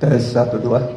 Tes 1 2.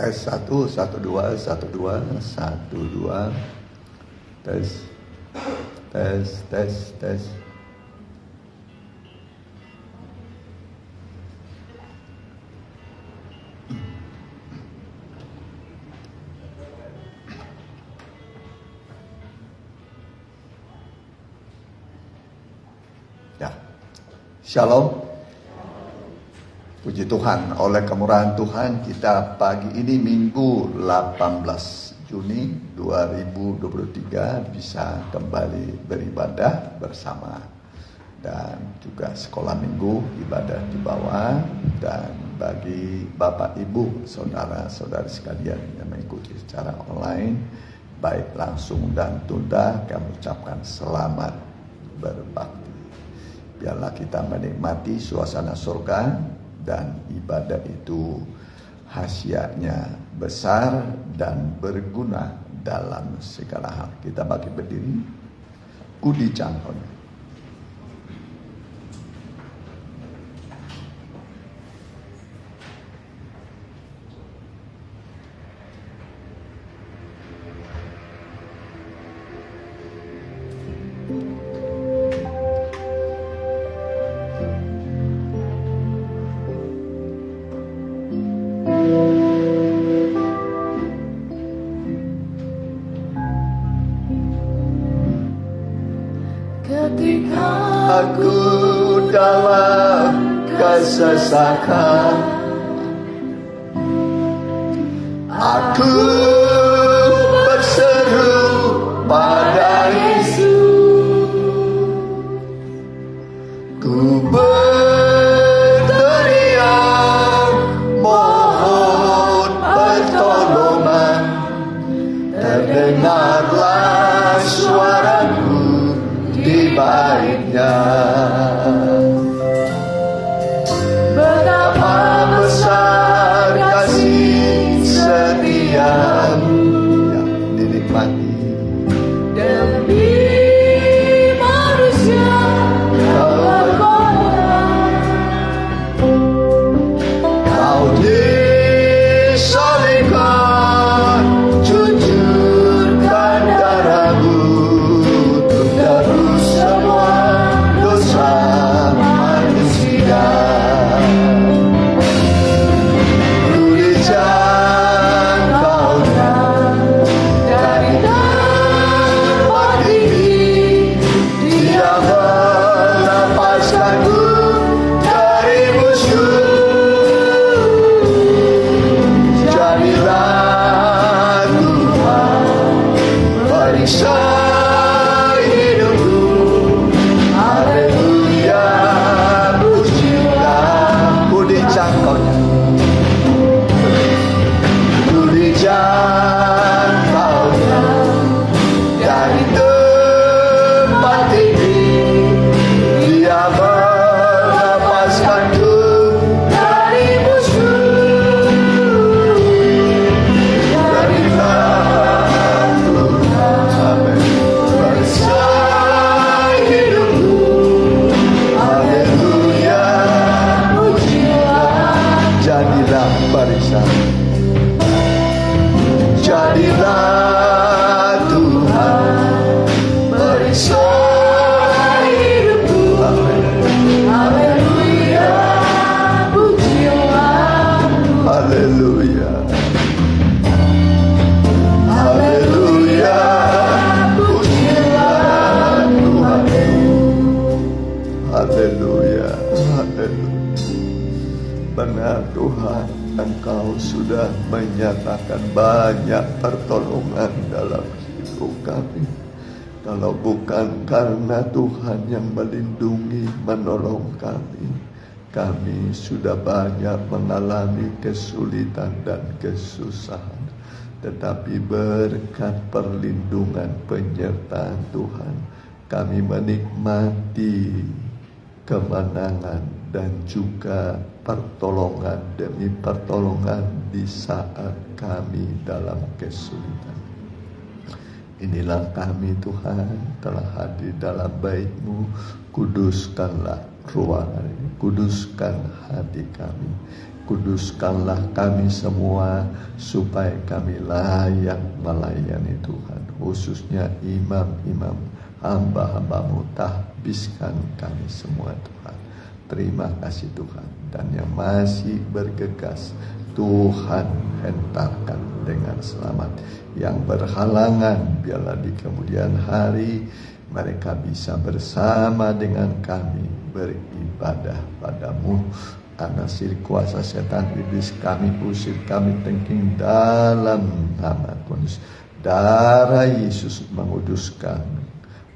Tes 1 1 2 1 2 1 2 tes. Ya. Shalom. Puji Tuhan, oleh kemurahan Tuhan kita pagi ini Minggu 18 Juni 2023 bisa kembali beribadah bersama. Dan juga sekolah minggu ibadah di bawah. Dan bagi Bapak Ibu, saudara-saudari sekalian yang mengikuti secara online, baik langsung dan tunda, kami ucapkan selamat berbakti. Biarlah kita menikmati suasana surga. Dan ibadah itu khasiatnya besar dan berguna dalam segala hal. Kita bagi berdiri, kudi cangkon. Ketika Aku dalam kesesakan, aku berseru pada Yesus. Ku berteriak mohon pertolongan, terdengarlah suaraku di baitnya. Betapa besar kasih setiamu, yang dinikmati demi manusia kau berkorban. kau disalibkan, cucurkan darahmu untuk tebus semua dosa manusia. Ku dijangkaukan Dari tempat tinggi Dia melepaskanku dari musuh. Jadilah Tuhan periksa hidupku. Haleluya, pujilah. Ku dijangkaunya, ku dijangkaunya dari tempat tinggi. Dia melepaskanku dari musuh. Jadilah Tuhan periksa hidupku. Haleluya, pujilah. Jadilah periksa. Jadilah Tuhan periksa hidupku. Haleluya, pujilah. Haleluya. Haleluya, pujilah Tuhan. Haleluya. Haleluya. Benar Tuhan, Engkau sudah menyatakan banyak pertolongan dalam hidup kami. Kalau bukan karena Tuhan yang melindungi, menolong kami, kami sudah banyak mengalami kesulitan dan kesusahan. Tetapi berkat perlindungan penyertaan Tuhan, kami menikmati kemenangan dan juga pertolongan demi pertolongan di saat kami dalam kesulitan. Inilah kami Tuhan, telah hadir dalam bait-Mu. Kuduskanlah ruangan ini, kuduskan hati kami, kuduskanlah kami semua, supaya kami layak melayani Tuhan. Khususnya imam-imam, hamba-hamba-Mu, tahbiskan kami semua Tuhan. Terima kasih Tuhan. Dan yang masih bergegas, Tuhan hentarkan dengan selamat. Yang berhalangan, biarlah di kemudian hari mereka bisa bersama dengan kami beribadah padamu. Karena sir kuasa setan iblis kami usir, kami tengking dalam nama kudus darah Yesus menguduskan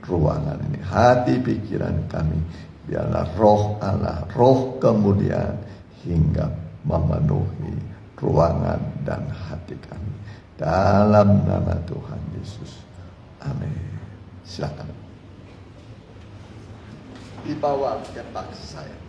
ruangan ini, hati pikiran kami. Biarlah roh Allah, roh kemuliaan hingga memenuhi ruangan dan hati kami. Dalam nama Tuhan Yesus. Amin. Silakan. Dibawa ke bak saya.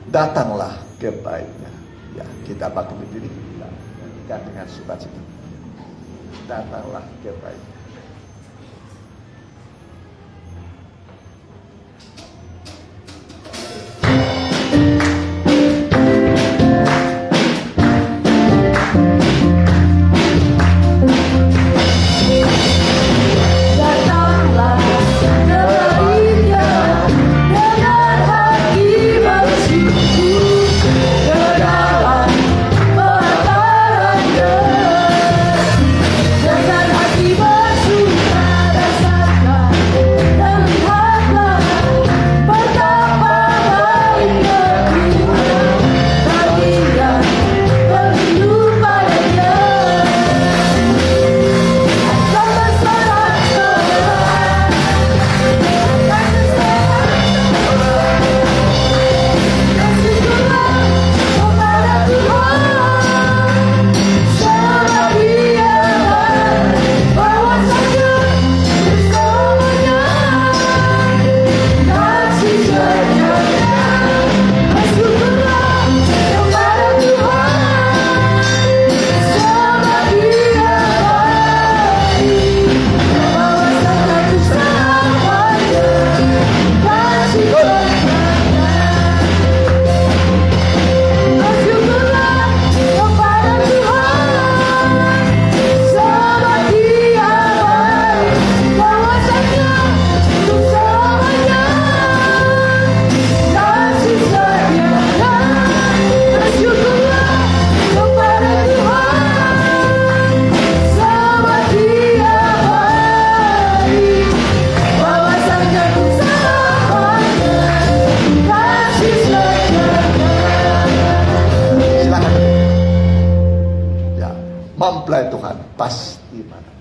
Datanglah ke baitnya. Ya, kita bakal berdiri, kita nyanyikan dengan sukacita. Datanglah ke baitnya. Dengan hati bersih. pasti menang.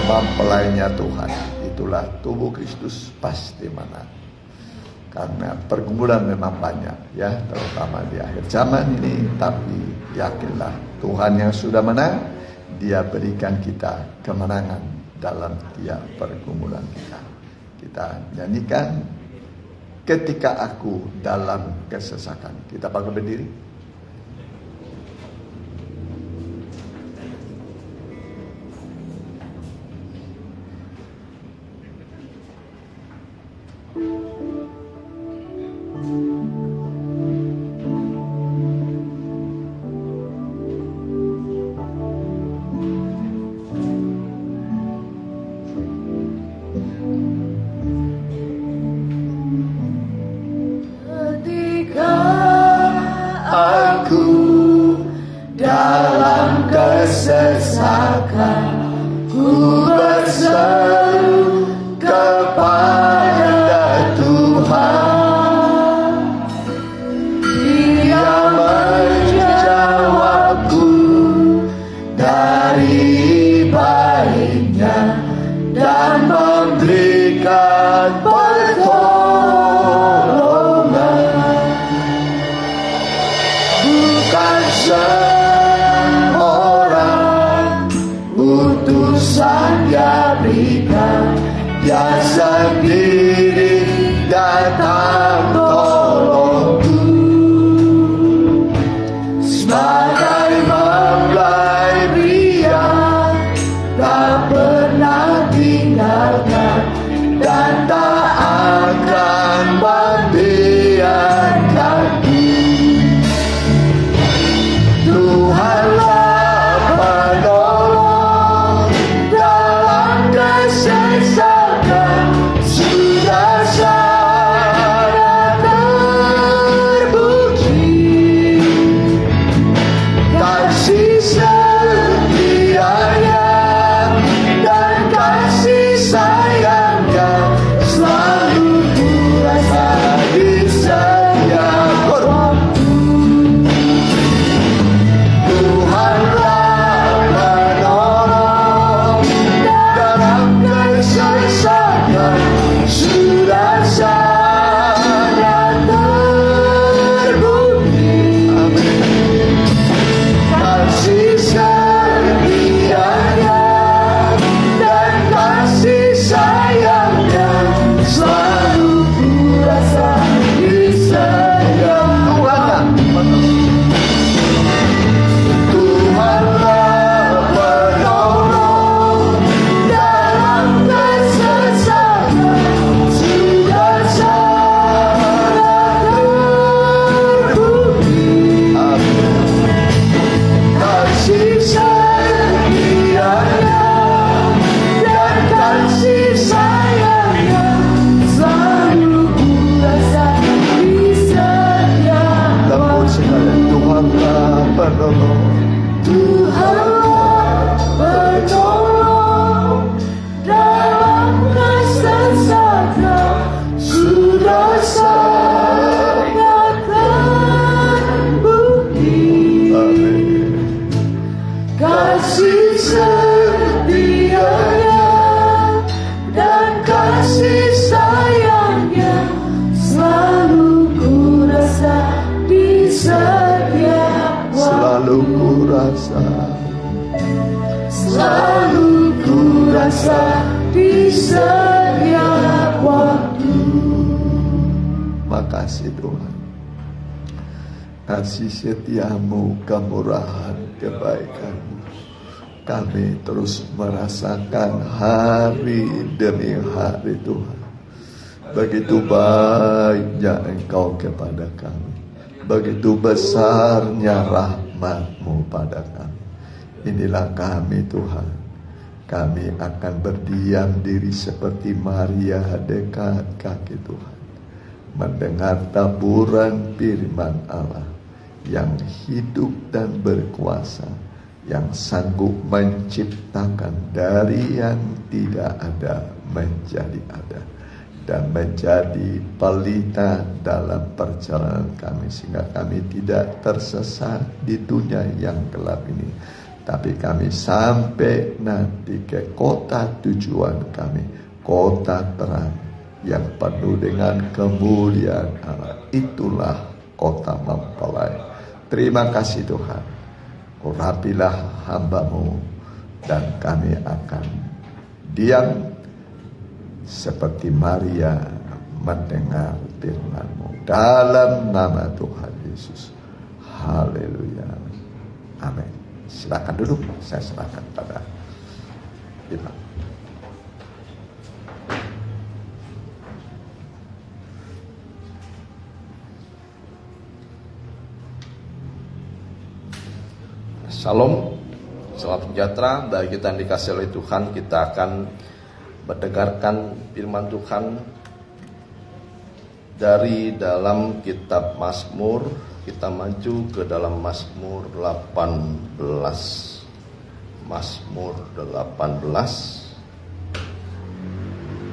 Mempelainya Tuhan, itulah tubuh Kristus pasti menang. Karena pergumulan memang banyak ya, terutama di akhir zaman ini. Tapi yakinlah Tuhan yang sudah menang, Dia berikan kita kemenangan dalam tiap pergumulan kita. Kita nyanyikan ketika aku dalam kesesakan. Kita bangkit berdiri. Ketika aku dalam kesesakan, ku berseru kepada Tuhan. Dia menjawabku dari baiknya dan memberikan pertolongan. Bukan seorang utusan Dia berikan, Dia sendiri datang tolongku. Sebagai mempelai pria, tak pernah tinggalkan dan tak akan membiarkanku. Tuhanlah penolong dalam kesesakan, sudah saya kuasa di setiap waktu. Makasih Tuhan. Kasih setiamu, kemurahan, kebaikanmu, kami terus merasakan hari demi hari Tuhan. Begitu baiknya Engkau kepada kami, begitu besarnya rahmat-Mu pada kami. Inilah kami Tuhan. Kami akan berdiam diri seperti Maria dekat kaki Tuhan, mendengar taburan firman Allah yang hidup dan berkuasa, yang sanggup menciptakan dari yang tidak ada menjadi ada, dan menjadi pelita dalam perjalanan kami, sehingga kami tidak tersesat di dunia yang gelap ini, tapi kami sampai nanti ke kota tujuan kami, kota terang yang penuh dengan kemuliaan Allah. Itulah kota mempelai. Terima kasih Tuhan. Urapilah hamba-Mu, dan kami akan diam seperti Maria mendengar firman-Mu. Dalam nama Tuhan Yesus. Haleluya. Amin. Silakan duduk. Saya serahkan pada Imam. Shalom, salam sejahtera bagi kita yang dikasih oleh Tuhan. Kita akan mendengarkan firman Tuhan dari dalam kitab Mazmur. Kita maju ke dalam Mazmur 18. Mazmur 18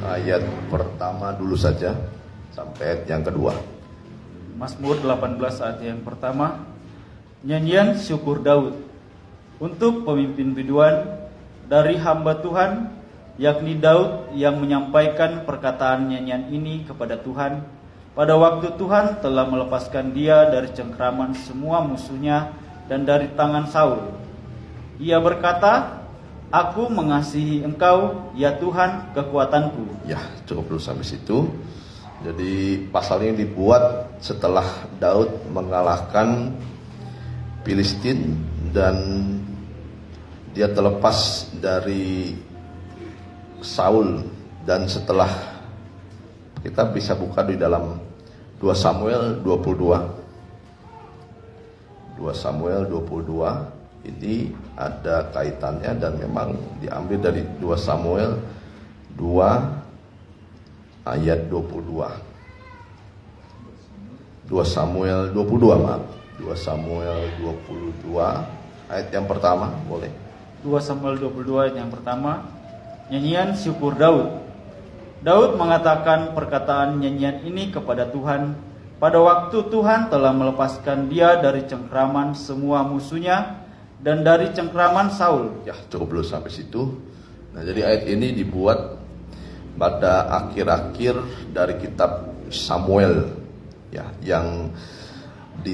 ayat pertama dulu saja sampai ayat yang kedua. Mazmur 18 ayat yang pertama. Nyanyian syukur Daud. Untuk pemimpin biduan dari hamba Tuhan, yakni Daud yang menyampaikan perkataan nyanyian ini kepada Tuhan pada waktu Tuhan telah melepaskan dia dari cengkraman semua musuhnya dan dari tangan Saul. Ia berkata, "Aku mengasihi Engkau, ya Tuhan, kekuatanku." Ya, cukup dulu sampai situ. Jadi pasal ini dibuat setelah Daud mengalahkan Filistin dan dia terlepas dari Saul. Dan setelah kita bisa buka di dalam 2 Samuel 22. 2 Samuel 22 ini ada kaitannya dan memang diambil dari 2 Samuel 2 ayat 22. 2 Samuel 22, maaf. 2 Samuel 22 ayat yang pertama, boleh. 2 Samuel 22 ayat yang pertama. Nyanyian syukur Daud. Daud mengatakan perkataan nyanyian ini kepada Tuhan pada waktu Tuhan telah melepaskan dia dari cengkraman semua musuhnya dan dari cengkraman Saul. Ya, cukup dulu sampai situ. Nah, jadi ayat ini dibuat pada akhir-akhir dari kitab Samuel, ya, yang di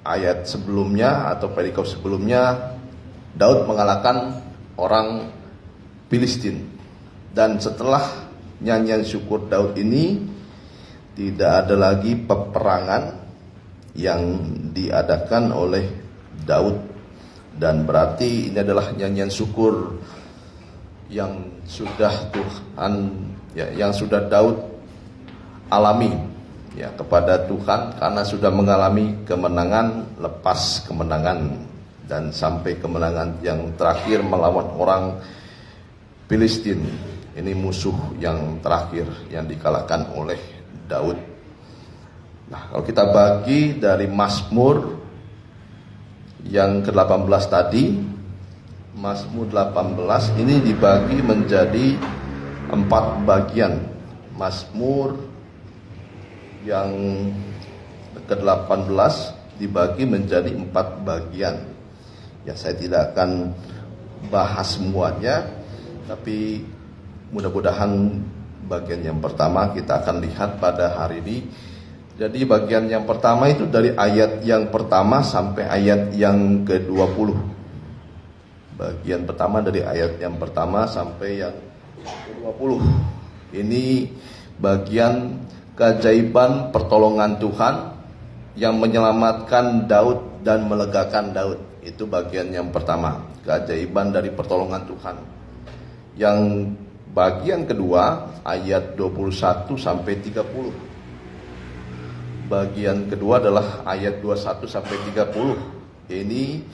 ayat sebelumnya atau perikop sebelumnya Daud mengalahkan orang Filistin. Dan setelah nyanyian syukur Daud ini tidak ada lagi peperangan yang diadakan oleh Daud. Dan berarti ini adalah nyanyian syukur yang sudah Tuhan, ya, yang sudah Daud alami, ya, kepada Tuhan karena sudah mengalami kemenangan lepas kemenangan dan sampai kemenangan yang terakhir melawan orang Filistin. Ini musuh yang terakhir yang dikalahkan oleh Daud. Nah, kalau kita bagi dari Mazmur yang ke-18 tadi, Mazmur 18 ini dibagi menjadi 4 bagian. Mazmur yang ke-18 dibagi menjadi 4 bagian. Ya, saya tidak akan bahas semuanya, tapi mudah-mudahan bagian yang pertama kita akan lihat pada hari ini. Jadi bagian yang pertama itu dari ayat yang pertama sampai ayat yang ke-20. Bagian pertama dari ayat yang pertama sampai yang ke-20. Ini bagian keajaiban pertolongan Tuhan yang menyelamatkan Daud dan melegakan Daud. Itu bagian yang pertama, keajaiban dari pertolongan Tuhan. Yang bagian kedua ayat 21 sampai 30. Bagian kedua adalah ayat 21 sampai 30. Ini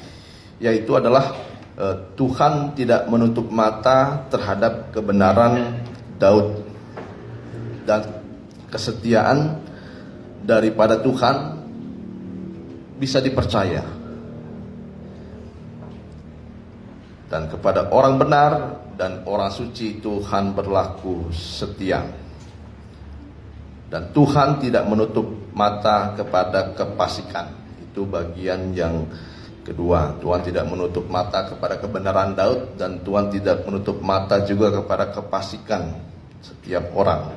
yaitu adalah Tuhan tidak menutup mata terhadap kebenaran Daud dan kesetiaan daripada Tuhan bisa dipercaya. Dan kepada orang benar dan orang suci Tuhan berlaku setia. Dan Tuhan tidak menutup mata kepada kefasikan. Itu bagian yang kedua. Tuhan tidak menutup mata kepada kebenaran Daud, dan Tuhan tidak menutup mata juga kepada kefasikan setiap orang.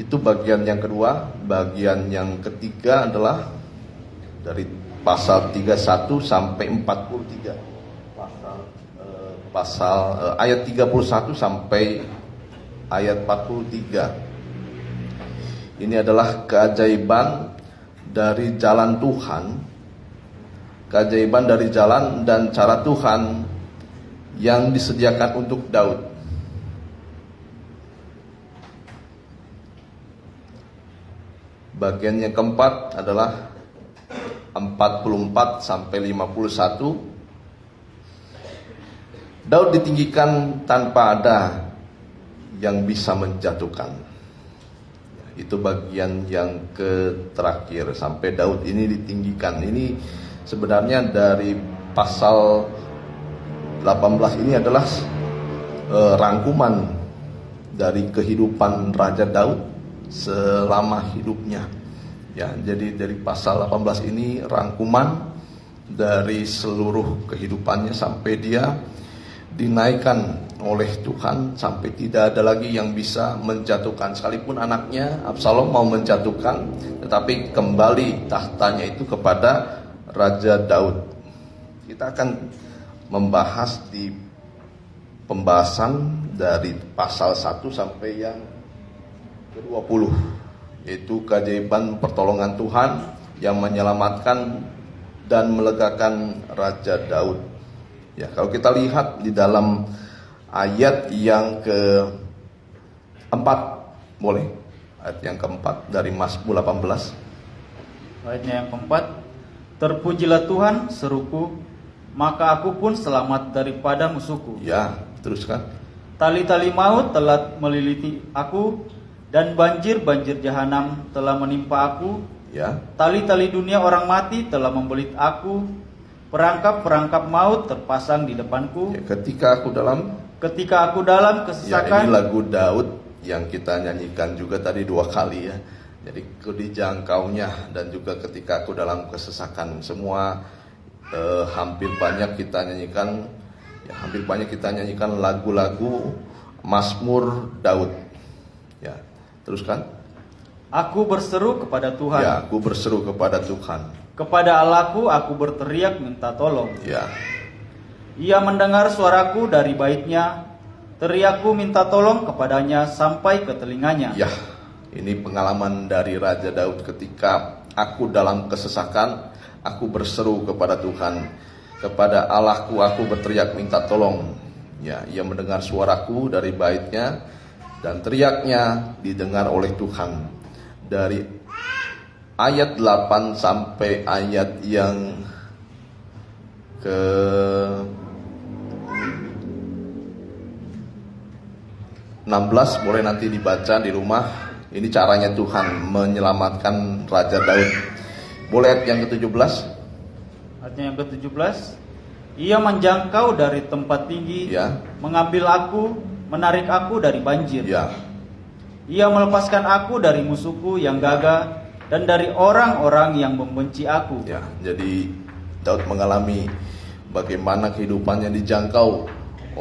Itu bagian yang kedua. Bagian yang ketiga adalah dari pasal 31 sampai 43. Pasal ayat 31 sampai ayat 43. Ini adalah keajaiban dari jalan Tuhan, keajaiban dari jalan dan cara Tuhan yang disediakan untuk Daud. Bagian yang keempat adalah 44 sampai 51. Daud ditinggikan tanpa ada yang bisa menjatuhkan. Itu bagian yang terakhir, sampai Daud ini ditinggikan. Ini sebenarnya dari pasal 18 ini adalah rangkuman dari kehidupan Raja Daud selama hidupnya. Ya, jadi dari pasal 18 ini rangkuman dari seluruh kehidupannya sampai dia dinaikkan oleh Tuhan, sampai tidak ada lagi yang bisa menjatuhkan. Sekalipun anaknya Absalom mau menjatuhkan, tetapi kembali tahtanya itu kepada Raja Daud. Kita akan membahas di pembahasan dari pasal 1 sampai yang ke-20, yaitu keajaiban pertolongan Tuhan yang menyelamatkan dan melegakan Raja Daud. Ya, kalau kita lihat di dalam ayat yang keempat, boleh? Ayat yang keempat dari Mazmur 18. Ayatnya yang keempat, terpujilah Tuhan, seruku, maka aku pun selamat daripada musuhku. Ya, teruskan. Tali-tali maut telah meliliti aku, dan banjir-banjir jahanam telah menimpa aku. Ya. Tali-tali dunia orang mati telah membelit aku. Perangkap-perangkap maut terpasang di depanku. Ya, ketika aku dalam kesesakan. Ya, ini lagu Daud yang kita nyanyikan juga tadi 2 kali ya. Jadi ku dijangkaunya dan juga ketika aku dalam kesesakan, semua hampir banyak kita nyanyikan lagu-lagu Mazmur Daud. Ya, teruskan. Aku berseru kepada Tuhan. Ya, aku berseru kepada Tuhan. Kepada Allahku aku berteriak minta tolong. Ya. Ia mendengar suaraku dari baitnya. Teriakku minta tolong kepadanya sampai ke telinganya. Ya, ini pengalaman dari Raja Daud ketika aku dalam kesesakan, aku berseru kepada Tuhan. Kepada Allahku aku berteriak minta tolong. Ya, ia mendengar suaraku dari baitnya dan teriaknya didengar oleh Tuhan. Dari ayat 8 sampai ayat yang ke 16 boleh nanti dibaca di rumah. Ini caranya Tuhan menyelamatkan Raja Daud. Boleh ayat yang ke-17? Ayatnya yang ke-17. Ia menjangkau dari tempat tinggi, Ya. mengambil aku, menarik aku dari banjir. Ya. Ia melepaskan aku dari musuhku yang gagah dan dari orang-orang yang membenci aku. Ya, jadi Daud mengalami bagaimana kehidupannya dijangkau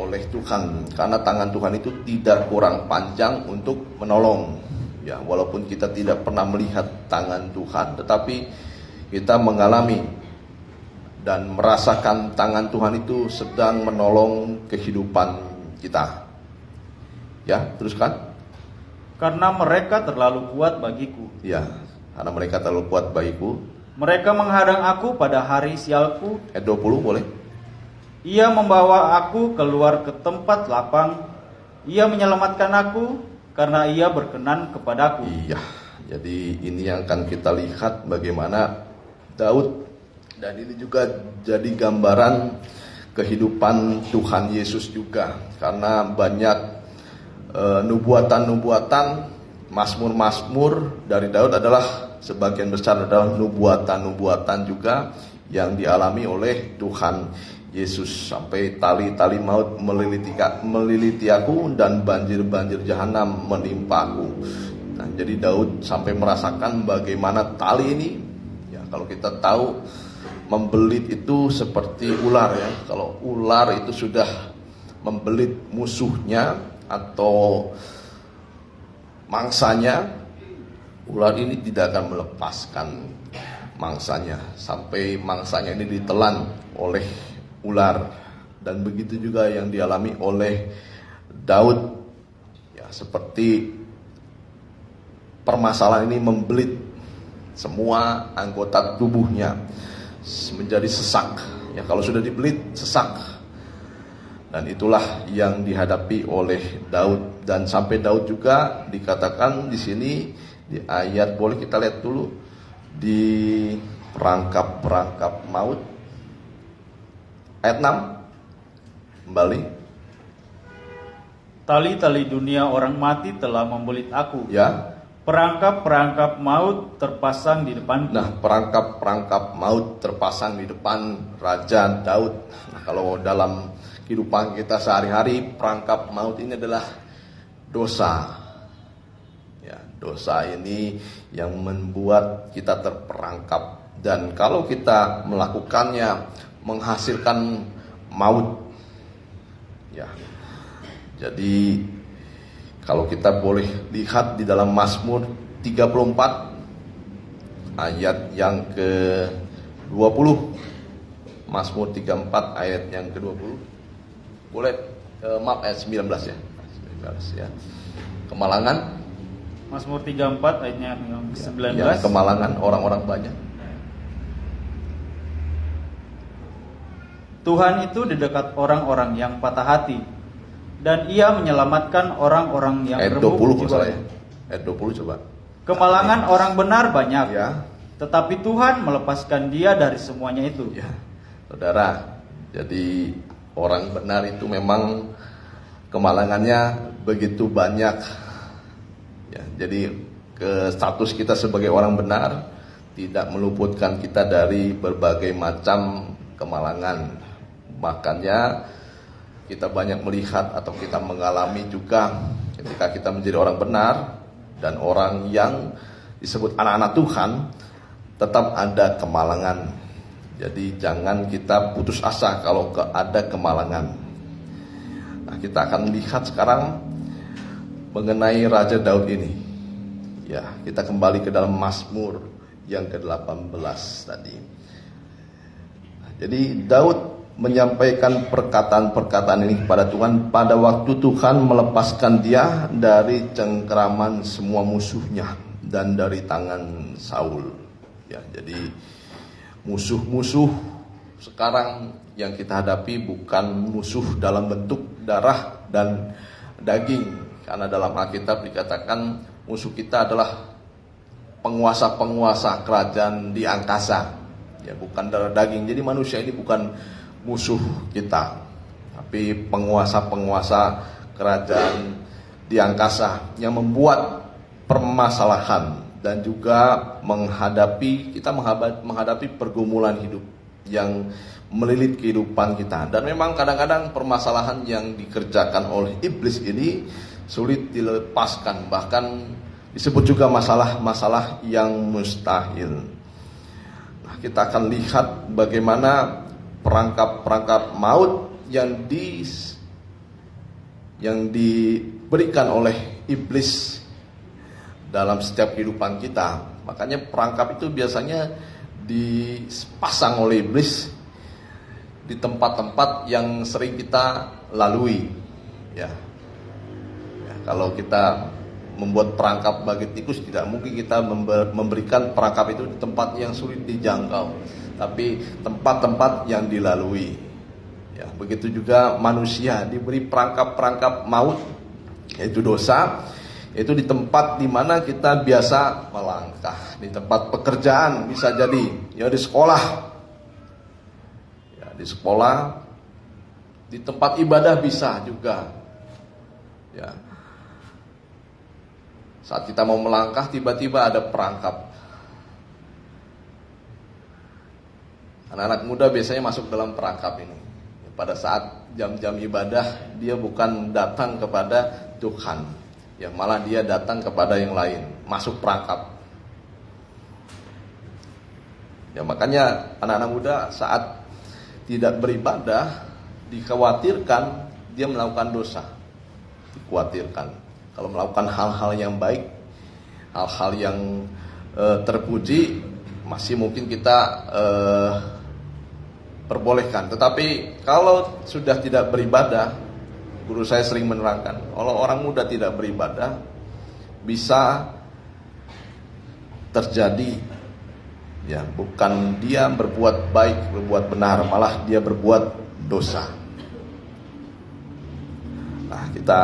oleh Tuhan, karena tangan Tuhan itu tidak kurang panjang untuk menolong. Ya, walaupun kita tidak pernah melihat tangan Tuhan, tetapi kita mengalami dan merasakan tangan Tuhan itu sedang menolong kehidupan kita. Ya, teruskan. Karena mereka terlalu kuat bagiku. Ya, karena mereka terlalu kuat bagiku. Mereka menghadang aku pada hari sialku. Ayat 20 boleh. Ia membawa aku keluar ke tempat lapang. Ia menyelamatkan aku karena ia berkenan kepadaku. Iya, jadi ini yang akan kita lihat bagaimana Daud, dan ini juga jadi gambaran kehidupan Tuhan Yesus juga, karena banyak nubuatan-nubuatan, mazmur-mazmur dari Daud adalah sebagian besar adalah nubuatan-nubuatan juga yang dialami oleh Tuhan Yesus. Sampai tali-tali maut meliliti aku dan banjir-banjir jahanam menimpa aku. Nah, jadi Daud sampai merasakan bagaimana tali ini, ya kalau kita tahu membelit itu seperti ular ya. Kalau ular itu sudah membelit musuhnya atau mangsanya, ular ini tidak akan melepaskan mangsanya sampai mangsanya ini ditelan oleh ular. Dan begitu juga yang dialami oleh Daud, ya seperti permasalahan ini membelit semua anggota tubuhnya menjadi sesak. Ya kalau sudah dibelit sesak. Dan itulah yang dihadapi oleh Daud, dan sampai Daud juga dikatakan di sini di ayat, boleh kita lihat dulu di perangkap maut ayat 6 kembali. Tali-tali dunia orang mati telah membelit aku. Ya. Perangkap-perangkap maut terpasang di depanku. Nah, perangkap-perangkap maut terpasang di depan Raja Daud. Nah, kalau dalam kehidupan kita sehari-hari, perangkap maut ini adalah dosa. Ya, dosa ini yang membuat kita terperangkap, dan kalau kita melakukannya menghasilkan maut. Ya. Jadi kalau kita boleh lihat di dalam Mazmur 34 ayat yang ke-20. Mazmur 34 ayat yang ke-20. Boleh maaf ayat 19 ya. 19 ya. Kemalangan Mazmur 34 ayatnya yang ke-19. Yang kemalangan orang-orang banyak. Tuhan itu di dekat orang-orang yang patah hati, dan ia menyelamatkan orang-orang yang Ayat 20 salah ya. Ayat 20 coba. Kemalangan orang benar banyak, Ya. tetapi Tuhan melepaskan dia dari semuanya itu. Ya. Saudara, jadi orang benar itu memang kemalangannya begitu banyak. Ya, jadi status kita sebagai orang benar tidak meluputkan kita dari berbagai macam kemalangan. Makanya kita banyak melihat atau kita mengalami juga ketika kita menjadi orang benar dan orang yang disebut anak-anak Tuhan, tetap ada kemalangan. Jadi jangan kita putus asa kalau ada kemalangan. Nah, kita akan lihat sekarang mengenai Raja Daud ini. Ya, kita kembali ke dalam Mazmur yang ke-18 tadi. Nah, jadi Daud menyampaikan perkataan-perkataan ini kepada Tuhan pada waktu Tuhan melepaskan dia dari cengkeraman semua musuhnya dan dari tangan Saul. Ya, jadi musuh-musuh sekarang yang kita hadapi bukan musuh dalam bentuk darah dan daging, karena dalam Alkitab dikatakan musuh kita adalah penguasa-penguasa kerajaan di angkasa, ya bukan darah daging. Jadi manusia ini bukan musuh kita, tapi penguasa-penguasa kerajaan di angkasa yang membuat permasalahan dan juga menghadapi pergumulan hidup yang melilit kehidupan kita. Dan memang kadang-kadang permasalahan yang dikerjakan oleh iblis ini sulit dilepaskan, bahkan disebut juga masalah-masalah yang mustahil. Nah, kita akan lihat bagaimana perangkap-perangkap maut yang diberikan oleh iblis dalam setiap kehidupan kita. Makanya perangkap itu biasanya dipasang oleh iblis di tempat-tempat yang sering kita lalui. Ya, kalau kita membuat perangkap bagi tikus, tidak mungkin kita memberikan perangkap itu di tempat yang sulit dijangkau, tapi tempat-tempat yang dilalui. Ya, begitu juga manusia diberi perangkap-perangkap maut, yaitu dosa, itu di tempat di mana kita biasa melangkah, di tempat pekerjaan bisa jadi, ya di sekolah, di tempat ibadah bisa juga, ya. Saat kita mau melangkah tiba-tiba ada perangkap. Anak-anak muda biasanya masuk dalam perangkap ini. Pada saat jam-jam ibadah dia bukan datang kepada Tuhan, ya malah dia datang kepada yang lain, masuk perangkap. Ya makanya anak-anak muda saat tidak beribadah dikhawatirkan dia melakukan dosa. Dikhawatirkan. Kalau melakukan hal-hal yang baik, hal-hal yang terpuji, masih mungkin kita perbolehkan. Tetapi kalau sudah tidak beribadah, guru saya sering menerangkan, kalau orang muda tidak beribadah, bisa terjadi, ya bukan dia berbuat baik, berbuat benar, malah dia berbuat dosa. Nah, kita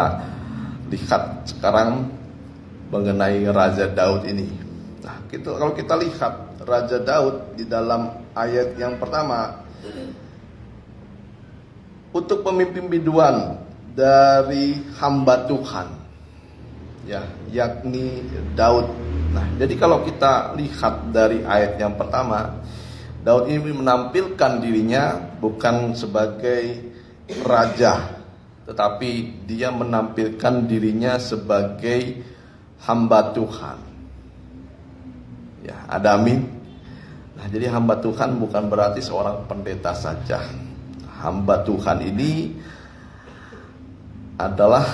lihat sekarang mengenai Raja Daud ini. Nah, kalau kita lihat Raja Daud di dalam ayat yang pertama, untuk pemimpin biduan dari hamba Tuhan, ya, yakni Daud. Nah, jadi kalau kita lihat dari ayat yang pertama, Daud ini menampilkan dirinya bukan sebagai raja, tetapi dia menampilkan dirinya sebagai hamba Tuhan. Ya, ada amin. Nah, jadi hamba Tuhan bukan berarti seorang pendeta saja. Hamba Tuhan ini adalah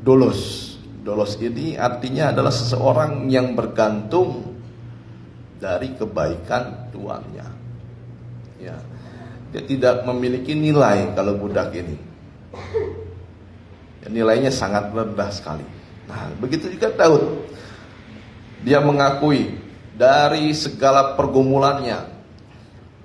dolos. Dolos ini artinya adalah seseorang yang bergantung dari kebaikan tuannya. Ya, dia tidak memiliki nilai kalau budak ini. Ya, nilainya sangat rendah sekali. Nah, begitu juga Daud. Dia mengakui dari segala pergumulannya.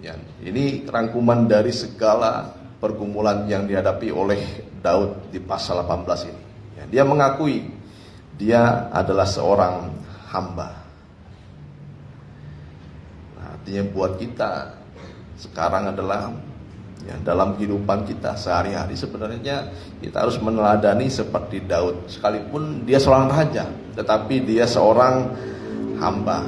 Ya, ini rangkuman dari segala pergumulan yang dihadapi oleh Daud di pasal 18 ini. Ya, dia mengakui dia adalah seorang hamba. Nah, artinya buat kita sekarang adalah, ya, dalam kehidupan kita sehari-hari sebenarnya kita harus meneladani seperti Daud. Sekalipun dia seorang raja, tetapi dia seorang hamba.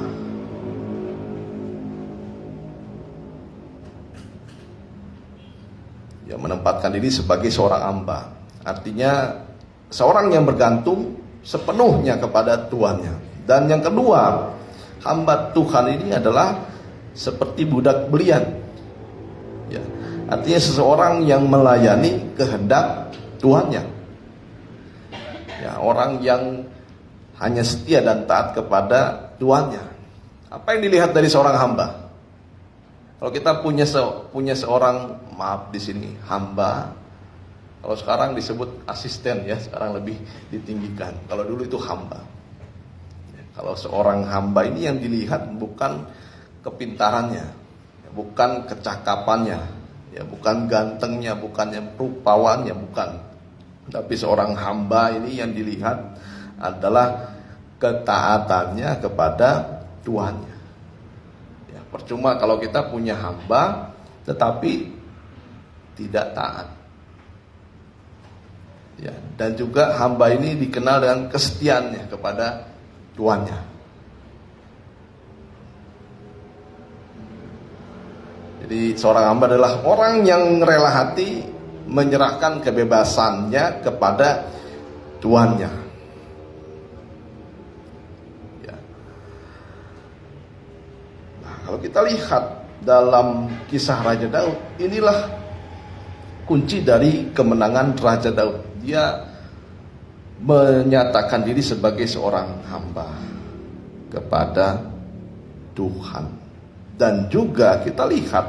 Ya, menempatkan diri sebagai seorang hamba. Artinya seorang yang bergantung sepenuhnya kepada tuannya. Dan yang kedua, hamba Tuhan ini adalah seperti budak belian. Ya, artinya seseorang yang melayani kehendak tuannya. Ya, orang yang hanya setia dan taat kepada tuannya. Apa yang dilihat dari seorang hamba? Kalau kita punya seorang, maaf di sini, hamba. Kalau sekarang disebut asisten, ya, sekarang lebih ditinggikan. Kalau dulu itu hamba. Ya, kalau seorang hamba ini yang dilihat bukan kepintarannya, ya, bukan kecakapannya, ya, bukan gantengnya, bukan rupawannya, bukan. Tapi seorang hamba ini yang dilihat adalah ketaatannya kepada tuannya. Ya, percuma kalau kita punya hamba tetapi tidak taat. Ya, dan juga hamba ini dikenal dengan kesetiaannya kepada tuannya. Jadi seorang hamba adalah orang yang rela hati menyerahkan kebebasannya kepada tuannya. Ya. Nah, kalau kita lihat dalam kisah Raja Daud, inilah kunci dari kemenangan Raja Daud. Dia menyatakan diri sebagai seorang hamba kepada Tuhan. Dan juga kita lihat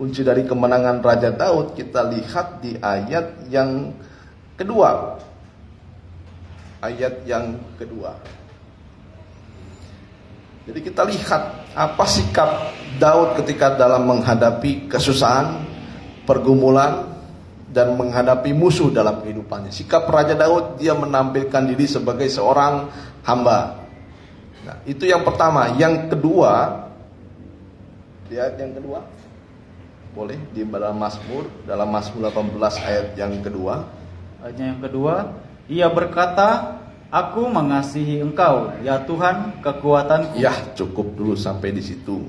kunci dari kemenangan Raja Daud kita lihat di ayat yang kedua. Ayat yang kedua. Jadi kita lihat apa sikap Daud ketika dalam menghadapi kesusahan, pergumulan, dan menghadapi musuh dalam kehidupannya. Sikap Raja Daud, dia menampilkan diri sebagai seorang hamba. Nah, itu yang pertama. Yang kedua, lihat yang kedua. Boleh di dalam Mazmur 18 ayat yang kedua. Ayatnya yang kedua, ia berkata, aku mengasihi Engkau, ya Tuhan, kekuatanku. Ya, cukup dulu sampai di situ.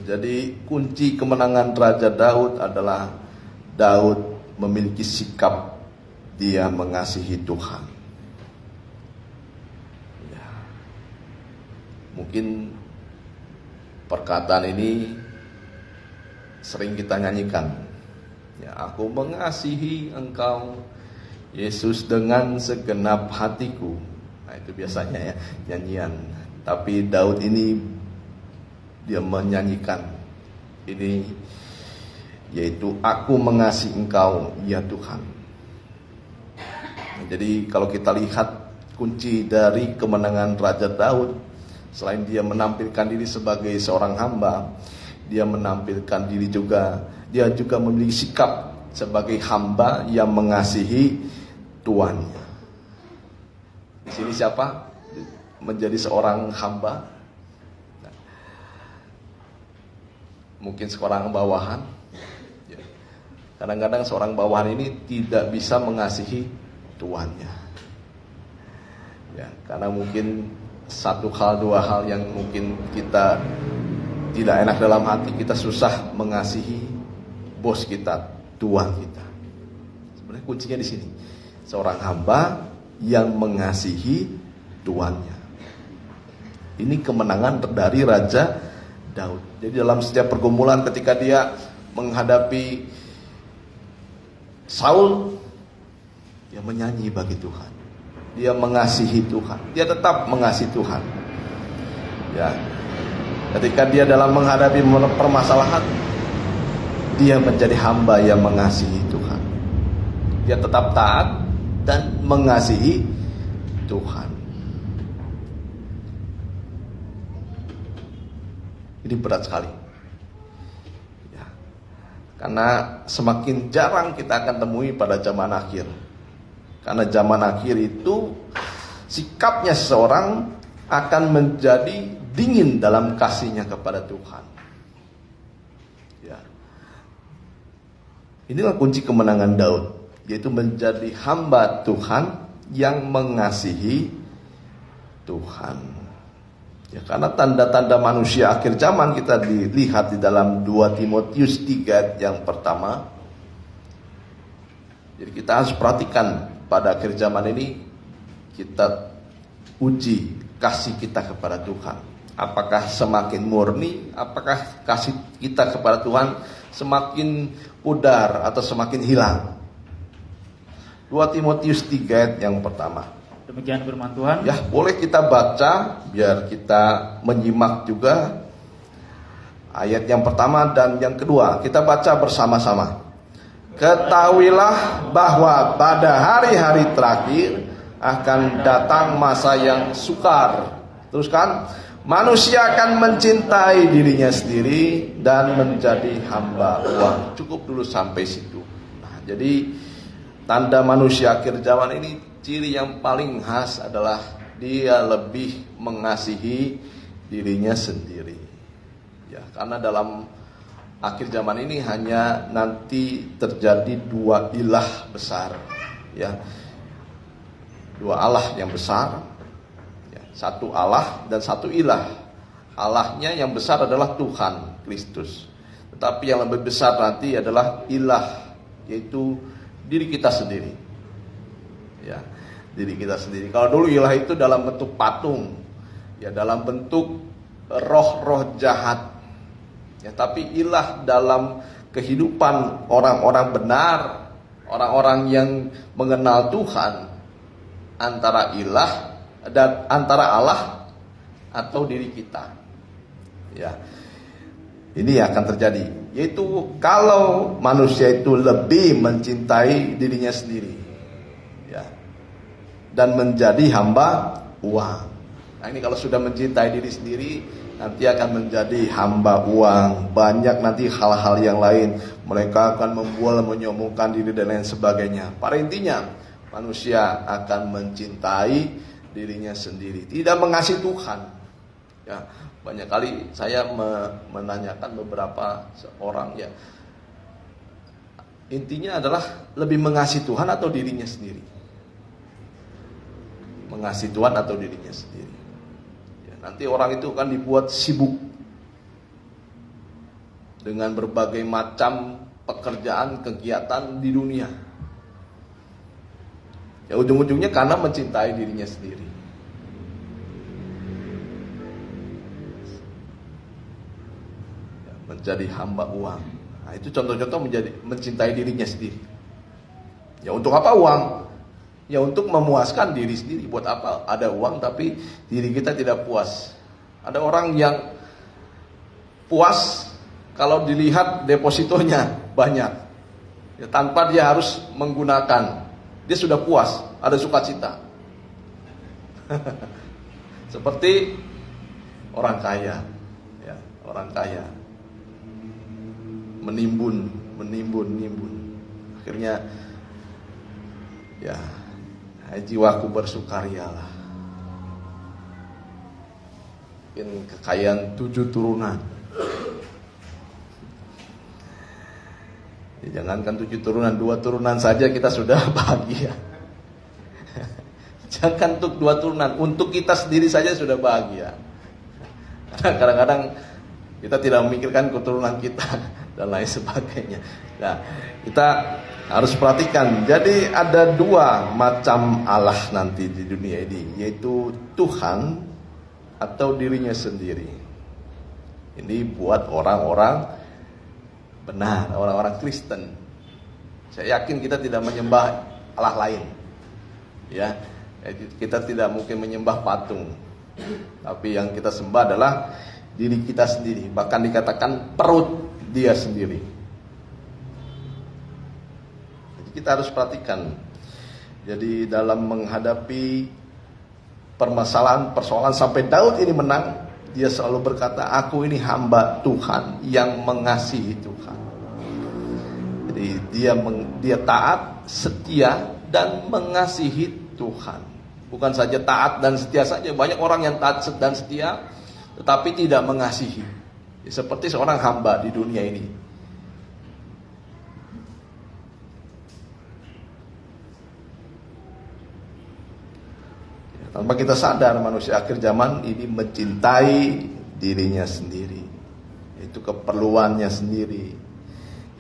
Jadi kunci kemenangan Raja Daud adalah Daud memiliki sikap dia mengasihi Tuhan. Ya. Mungkin perkataan ini sering kita nyanyikan. Ya, aku mengasihi Engkau, Yesus, dengan segenap hatiku. Nah, itu biasanya ya nyanyian. Tapi Daud ini dia menyanyikan ini, yaitu aku mengasihi Engkau ya Tuhan. Jadi kalau kita lihat kunci dari kemenangan Raja Daud, selain dia menampilkan diri sebagai seorang hamba, dia menampilkan diri juga, dia juga memiliki sikap sebagai hamba yang mengasihi tuannya. Di sini siapa menjadi seorang hamba? Mungkin seorang bawahan. Kadang-kadang seorang bawahan ini tidak bisa mengasihi tuannya. Ya, karena mungkin satu hal, dua hal yang mungkin kita tidak enak dalam hati, kita susah mengasihi bos kita, tuan kita. Sebenarnya kuncinya di sini. Seorang hamba yang mengasihi tuannya. Ini kemenangan dari Raja Daud. Jadi dalam setiap pergumulan ketika dia menghadapi Saul, dia menyanyi bagi Tuhan. Dia mengasihi Tuhan. Dia tetap mengasihi Tuhan. Ya. Ketika dia dalam menghadapi permasalahan, dia menjadi hamba yang mengasihi Tuhan. Dia tetap taat dan mengasihi Tuhan. Ini berat sekali. Ya. Karena semakin jarang kita akan temui pada zaman akhir. Karena zaman akhir itu sikapnya seseorang akan menjadi dingin dalam kasihnya kepada Tuhan. Ya. Inilah kunci kemenangan Daud, yaitu menjadi hamba Tuhan yang mengasihi Tuhan. Ya, karena tanda-tanda manusia akhir zaman kita dilihat di dalam 2 Timotius 3 yang pertama. Jadi kita harus perhatikan pada akhir zaman ini kita uji kasih kita kepada Tuhan. Apakah semakin murni? Apakah kasih kita kepada Tuhan semakin pudar atau semakin hilang? 2 Timotius 3 yang pertama. Demikian firman Tuhan. Ya, boleh kita baca biar kita menyimak juga ayat yang pertama dan yang kedua. Kita baca bersama-sama. Ketahuilah bahwa pada hari-hari terakhir akan datang masa yang sukar. Teruskan, manusia akan mencintai dirinya sendiri dan menjadi hamba uang. Cukup dulu sampai situ. Nah, jadi tanda manusia akhir zaman ini, ciri yang paling khas adalah dia lebih mengasihi dirinya sendiri. Ya, karena dalam akhir zaman ini hanya nanti terjadi dua ilah besar, ya, dua Allah yang besar, ya, satu Allah dan satu ilah. Allahnya yang besar adalah Tuhan Kristus, tetapi yang lebih besar nanti adalah ilah, yaitu diri kita sendiri. Ya, diri kita sendiri. Kalau dulu ilah itu dalam bentuk patung, ya, dalam bentuk roh-roh jahat. Ya, tapi ilah dalam kehidupan orang-orang benar, orang-orang yang mengenal Tuhan, antara ilah dan antara Allah atau diri kita. Ya. ini akan terjadi, yaitu kalau manusia itu lebih mencintai dirinya sendiri, ya, dan menjadi hamba uang. Nah ini kalau sudah mencintai diri sendiri, nanti akan menjadi hamba uang. Banyak nanti hal-hal yang lain, mereka akan membual, menyombongkan diri dan lain sebagainya. Pada intinya manusia akan mencintai dirinya sendiri, tidak mengasihi Tuhan. Ya, banyak kali saya menanyakan beberapa orang, ya, intinya adalah lebih mengasihi Tuhan atau dirinya sendiri. Mengasihi Tuhan atau dirinya sendiri. Ya, nanti orang itu akan dibuat sibuk dengan berbagai macam pekerjaan, kegiatan di dunia. Ya, ujung-ujungnya karena mencintai dirinya sendiri. Ya, menjadi hamba uang. Nah, itu contoh-contoh mencintai dirinya sendiri. Ya, untuk apa uang? Ya, untuk memuaskan diri sendiri. Buat apa ada uang tapi diri kita tidak puas? Ada orang yang puas kalau dilihat depositonya banyak, ya, tanpa dia harus menggunakan. Dia sudah puas, ada sukacita. Seperti orang kaya, ya, orang kaya menimbun. Akhirnya, ya, jiwaku bersukarialah. Mungkin kekayaan 7 turunan. Ya, jangankan 7 turunan, 2 turunan saja kita sudah bahagia. Jangan untuk 2 turunan, untuk kita sendiri saja sudah bahagia. Karena kadang-kadang kita tidak memikirkan keturunan kita dan lain sebagainya. Nah, kita harus perhatikan. Jadi ada 2 macam Allah nanti di dunia ini, yaitu Tuhan atau dirinya sendiri. Ini buat orang-orang benar, orang-orang Kristen. Saya yakin kita tidak menyembah Allah lain. Ya, kita tidak mungkin menyembah patung. Tapi yang kita sembah adalah diri kita sendiri. Bahkan dikatakan perut dia sendiri. Jadi kita harus perhatikan. Jadi dalam menghadapi persoalan sampai Daud ini menang, dia selalu berkata, aku ini hamba Tuhan yang mengasihi Tuhan. Jadi dia taat, setia, dan mengasihi Tuhan. Bukan saja taat dan setia saja. Banyak orang yang taat dan setia, tetapi tidak mengasihi. Seperti seorang hamba di dunia ini. Tanpa kita sadar, manusia akhir zaman ini mencintai dirinya sendiri. Itu keperluannya sendiri,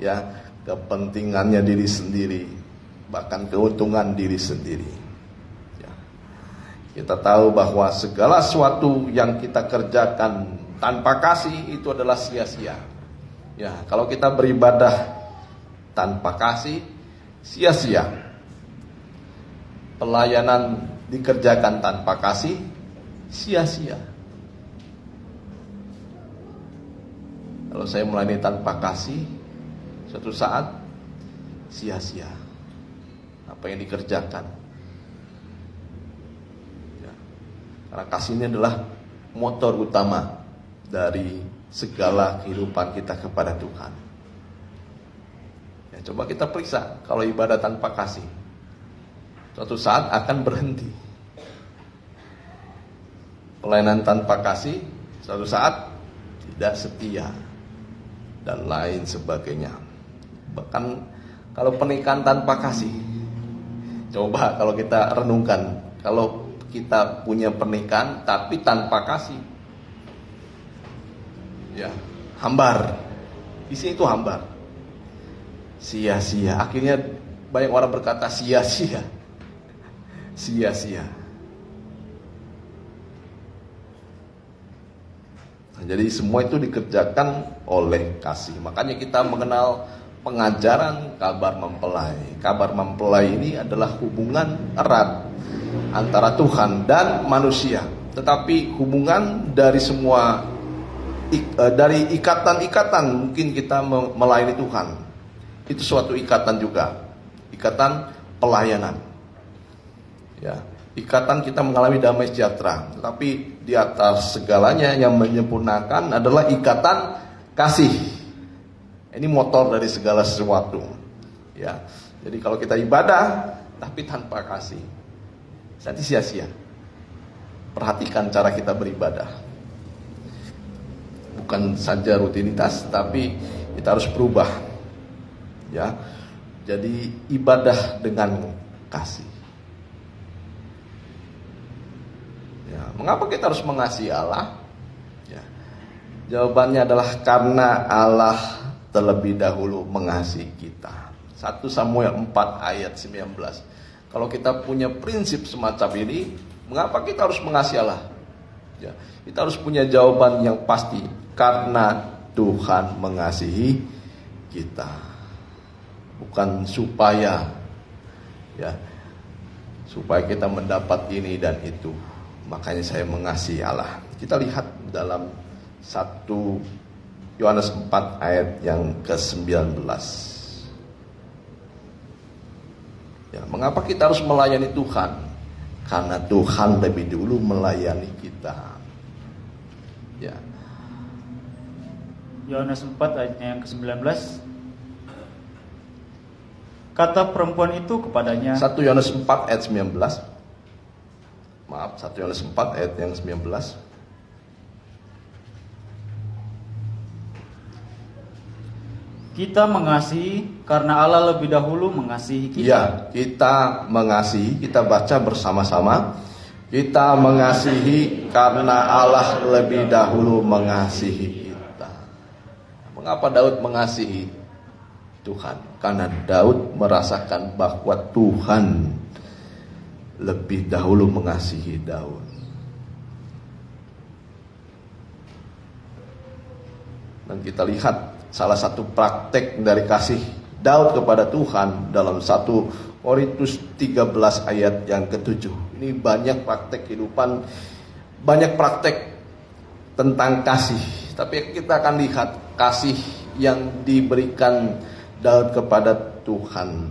ya, kepentingannya diri sendiri, bahkan keuntungan diri sendiri. Ya. Kita tahu bahwa segala sesuatu yang kita kerjakan tanpa kasih itu adalah sia-sia. Ya, kalau kita beribadah tanpa kasih, sia-sia. Pelayanan dikerjakan tanpa kasih, sia-sia. Kalau saya melayani tanpa kasih, suatu saat sia-sia apa yang dikerjakan. Ya. Karena kasih ini adalah motor utama dari segala kehidupan kita kepada Tuhan. Ya, coba kita periksa, kalau ibadah tanpa kasih, suatu saat akan berhenti. Pelayanan tanpa kasih, suatu saat tidak setia, dan lain sebagainya. Bahkan kalau pernikahan tanpa kasih, coba kalau kita renungkan, kalau kita punya pernikahan tapi tanpa kasih, ya, hambar. Isi itu hambar, sia-sia. Akhirnya banyak orang berkata sia-sia. Sia-sia. Nah, jadi semua itu dikerjakan oleh kasih. Makanya kita mengenal pengajaran kabar mempelai. Kabar mempelai ini adalah hubungan erat antara Tuhan dan manusia. Tetapi hubungan dari semua dari ikatan-ikatan mungkin kita melayani Tuhan. Itu suatu ikatan juga, ikatan pelayanan. Ya, ikatan kita mengalami damai sejahtera. Tapi di atas segalanya yang menyempurnakan adalah ikatan kasih. Ini motor dari segala sesuatu. Ya, jadi kalau kita ibadah tapi tanpa kasih, nanti sia-sia. Perhatikan cara kita beribadah. Bukan saja rutinitas, tapi kita harus berubah. Ya, jadi ibadah dengan kasih. Ya, mengapa kita harus mengasihi Allah? Ya, jawabannya adalah karena Allah terlebih dahulu mengasihi kita. 1 Samuel 4 ayat 19. Kalau kita punya prinsip semacam ini, mengapa kita harus mengasihi Allah? Ya, kita harus punya jawaban yang pasti. Karena Tuhan mengasihi kita, bukan supaya kita mendapat ini dan itu. Makanya saya mengasihi Allah. Kita lihat dalam 1 Yohanes 4 ayat yang ke-19. Ya, mengapa kita harus melayani Tuhan? Karena Tuhan lebih dulu melayani kita. Ya. Yohanes 4 ayatnya yang ke-19. Kata perempuan itu kepadanya. 1 Yohanes 4 ayat 19. Maaf, 1 Yohanes 4 ayat yang 19. Kita mengasihi karena Allah lebih dahulu mengasihi kita. Ya, kita mengasihi, kita baca bersama-sama. Kita mengasihi karena Allah lebih dahulu mengasihi kita. Mengapa Daud mengasihi Tuhan? Karena Daud merasakan bahwa Tuhan lebih dahulu mengasihi Daud. Dan kita lihat salah satu praktek dari kasih Daud kepada Tuhan dalam 1 Korintus 13 ayat yang ke-7. Ini banyak praktek kehidupan, banyak praktek tentang kasih. Tapi kita akan lihat kasih yang diberikan Daud kepada Tuhan,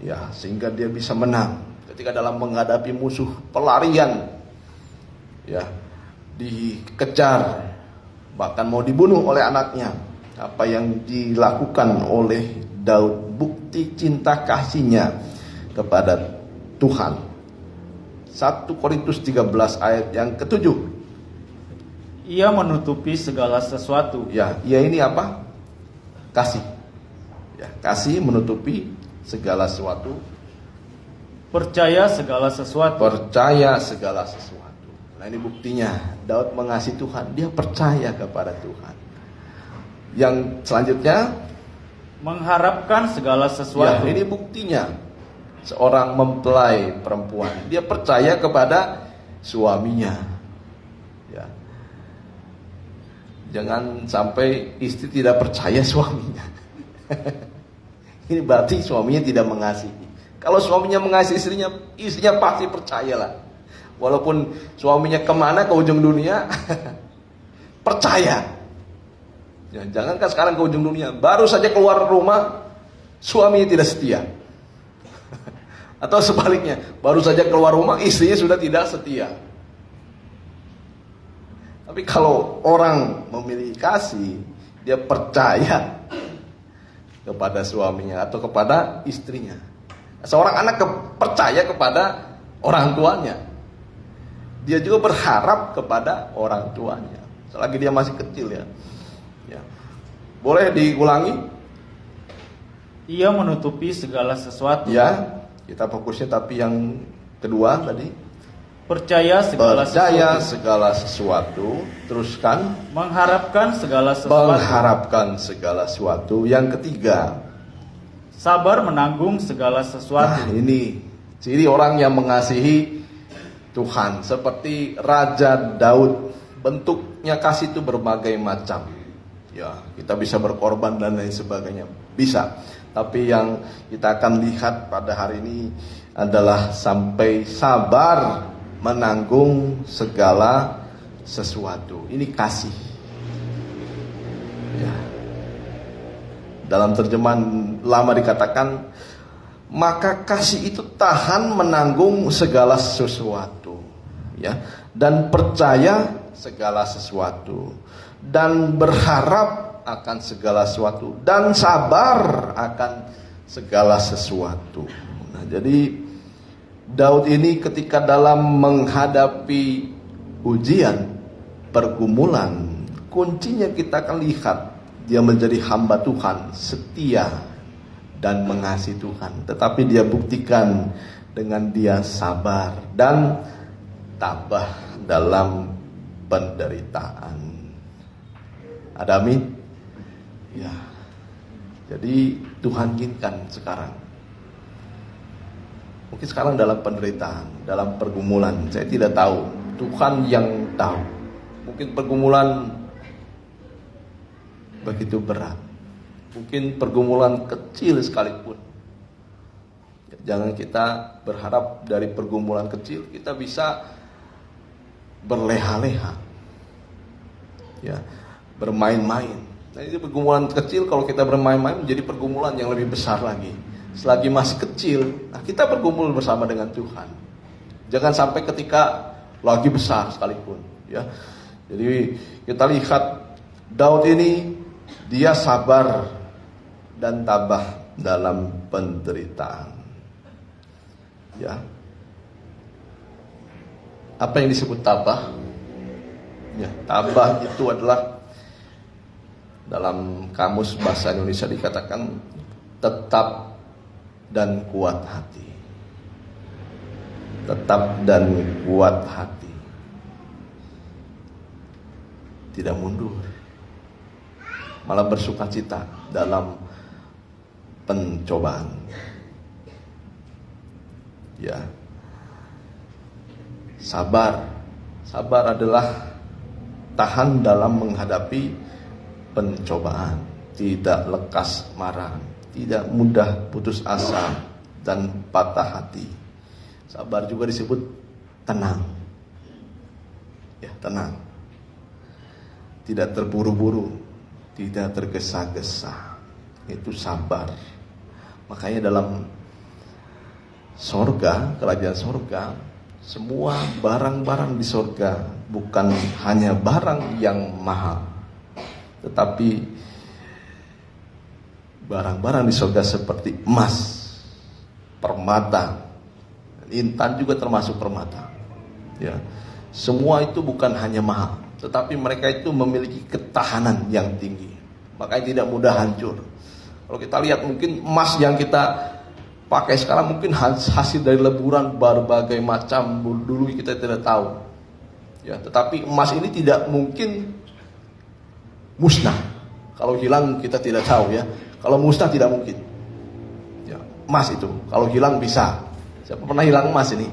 ya, sehingga dia bisa menang ketika dalam menghadapi musuh, pelarian, ya, dikejar, bahkan mau dibunuh oleh anaknya. Apa yang dilakukan oleh Daud, bukti cinta kasihnya kepada Tuhan. 1 Korintus 13 ayat yang ke-7. Ia menutupi segala sesuatu. Ya, ia ini apa? Kasih. Ya, kasih menutupi segala sesuatu. Percaya segala sesuatu. Percaya segala sesuatu. Nah, ini buktinya Daud mengasihi Tuhan. Dia percaya kepada Tuhan. Yang selanjutnya, mengharapkan segala sesuatu. ya, ini buktinya seorang mempelai perempuan, dia percaya kepada suaminya. Ya. Jangan sampai istri tidak percaya suaminya. Ini berarti suaminya tidak mengasihi. Kalau suaminya mengasihi istrinya, istrinya pasti percayalah. Walaupun suaminya kemana, ke ujung dunia, percaya. Ya, jangankan sekarang ke ujung dunia, baru saja keluar rumah, suaminya tidak setia. Atau sebaliknya, baru saja keluar rumah, istrinya sudah tidak setia. Tapi kalau orang memiliki kasih, dia percaya kepada suaminya atau kepada istrinya. Seorang anak percaya kepada orang tuanya. Dia juga berharap kepada orang tuanya. Selagi dia masih kecil, ya. Ya. Boleh diulangi? Ia menutupi segala sesuatu. Ya, kita fokusnya tapi yang kedua tadi. Percaya segala Percaya sesuatu. segala sesuatu. Teruskan. Mengharapkan segala sesuatu. Mengharapkan segala sesuatu. Yang ketiga. Sabar menanggung segala sesuatu. Nah, ini ciri orang yang mengasihi Tuhan. Seperti Raja Daud. Bentuknya kasih itu berbagai macam. Ya, kita bisa berkorban dan lain sebagainya. Bisa. Tapi yang kita akan lihat pada hari ini adalah sampai sabar menanggung segala sesuatu. Ini kasih. Ya. Dalam terjemahan lama dikatakan, maka kasih itu tahan menanggung segala sesuatu, ya, dan percaya segala sesuatu, dan berharap akan segala sesuatu, dan sabar akan segala sesuatu. Nah, jadi Daud ini ketika dalam menghadapi ujian, pergumulan, kuncinya kita akan lihat dia menjadi hamba Tuhan, setia dan mengasihi Tuhan. Tetapi dia buktikan dengan dia sabar dan tabah dalam penderitaan. Ada amin? Ya. Jadi Tuhan inginkan sekarang. Mungkin sekarang dalam penderitaan, dalam pergumulan, saya tidak tahu. Tuhan yang tahu. Mungkin pergumulan begitu berat. Mungkin pergumulan kecil sekalipun. Jangan kita berharap dari pergumulan kecil kita bisa berleha-leha, ya, bermain-main. Nah, itu pergumulan kecil, kalau kita bermain-main menjadi pergumulan yang lebih besar lagi. Selagi masih kecil, nah kita bergumul bersama dengan Tuhan. Jangan sampai ketika lagi besar sekalipun, ya. Jadi kita lihat Daud ini, dia sabar dan tabah dalam penderitaan. Ya. Apa yang disebut tabah? Ya, tabah itu adalah dalam kamus bahasa Indonesia dikatakan tetap dan kuat hati. Tetap dan kuat hati. Tidak mundur. Malah bersukacita dalam pencobaan. Ya. Sabar. Sabar adalah tahan dalam menghadapi pencobaan, tidak lekas marah, tidak mudah putus asa dan patah hati. Sabar juga disebut tenang. Ya, tenang. Tidak terburu-buru, tidak tergesa-gesa. Itu sabar. Makanya dalam sorga, kerajaan sorga, semua barang-barang di sorga bukan hanya barang yang mahal, tetapi barang-barang di sorga seperti emas, permata, intan juga termasuk permata. Ya, semua itu bukan hanya mahal, tetapi mereka itu memiliki ketahanan yang tinggi, makanya tidak mudah hancur. Kalau kita lihat mungkin emas yang kita pakai sekarang mungkin hasil dari leburan berbagai macam, dulu kita tidak tahu. Ya, tetapi emas ini tidak mungkin musnah. Kalau hilang kita tidak tahu, ya. Kalau musnah tidak mungkin. Ya, emas itu kalau hilang bisa. Siapa pernah hilang emas ini?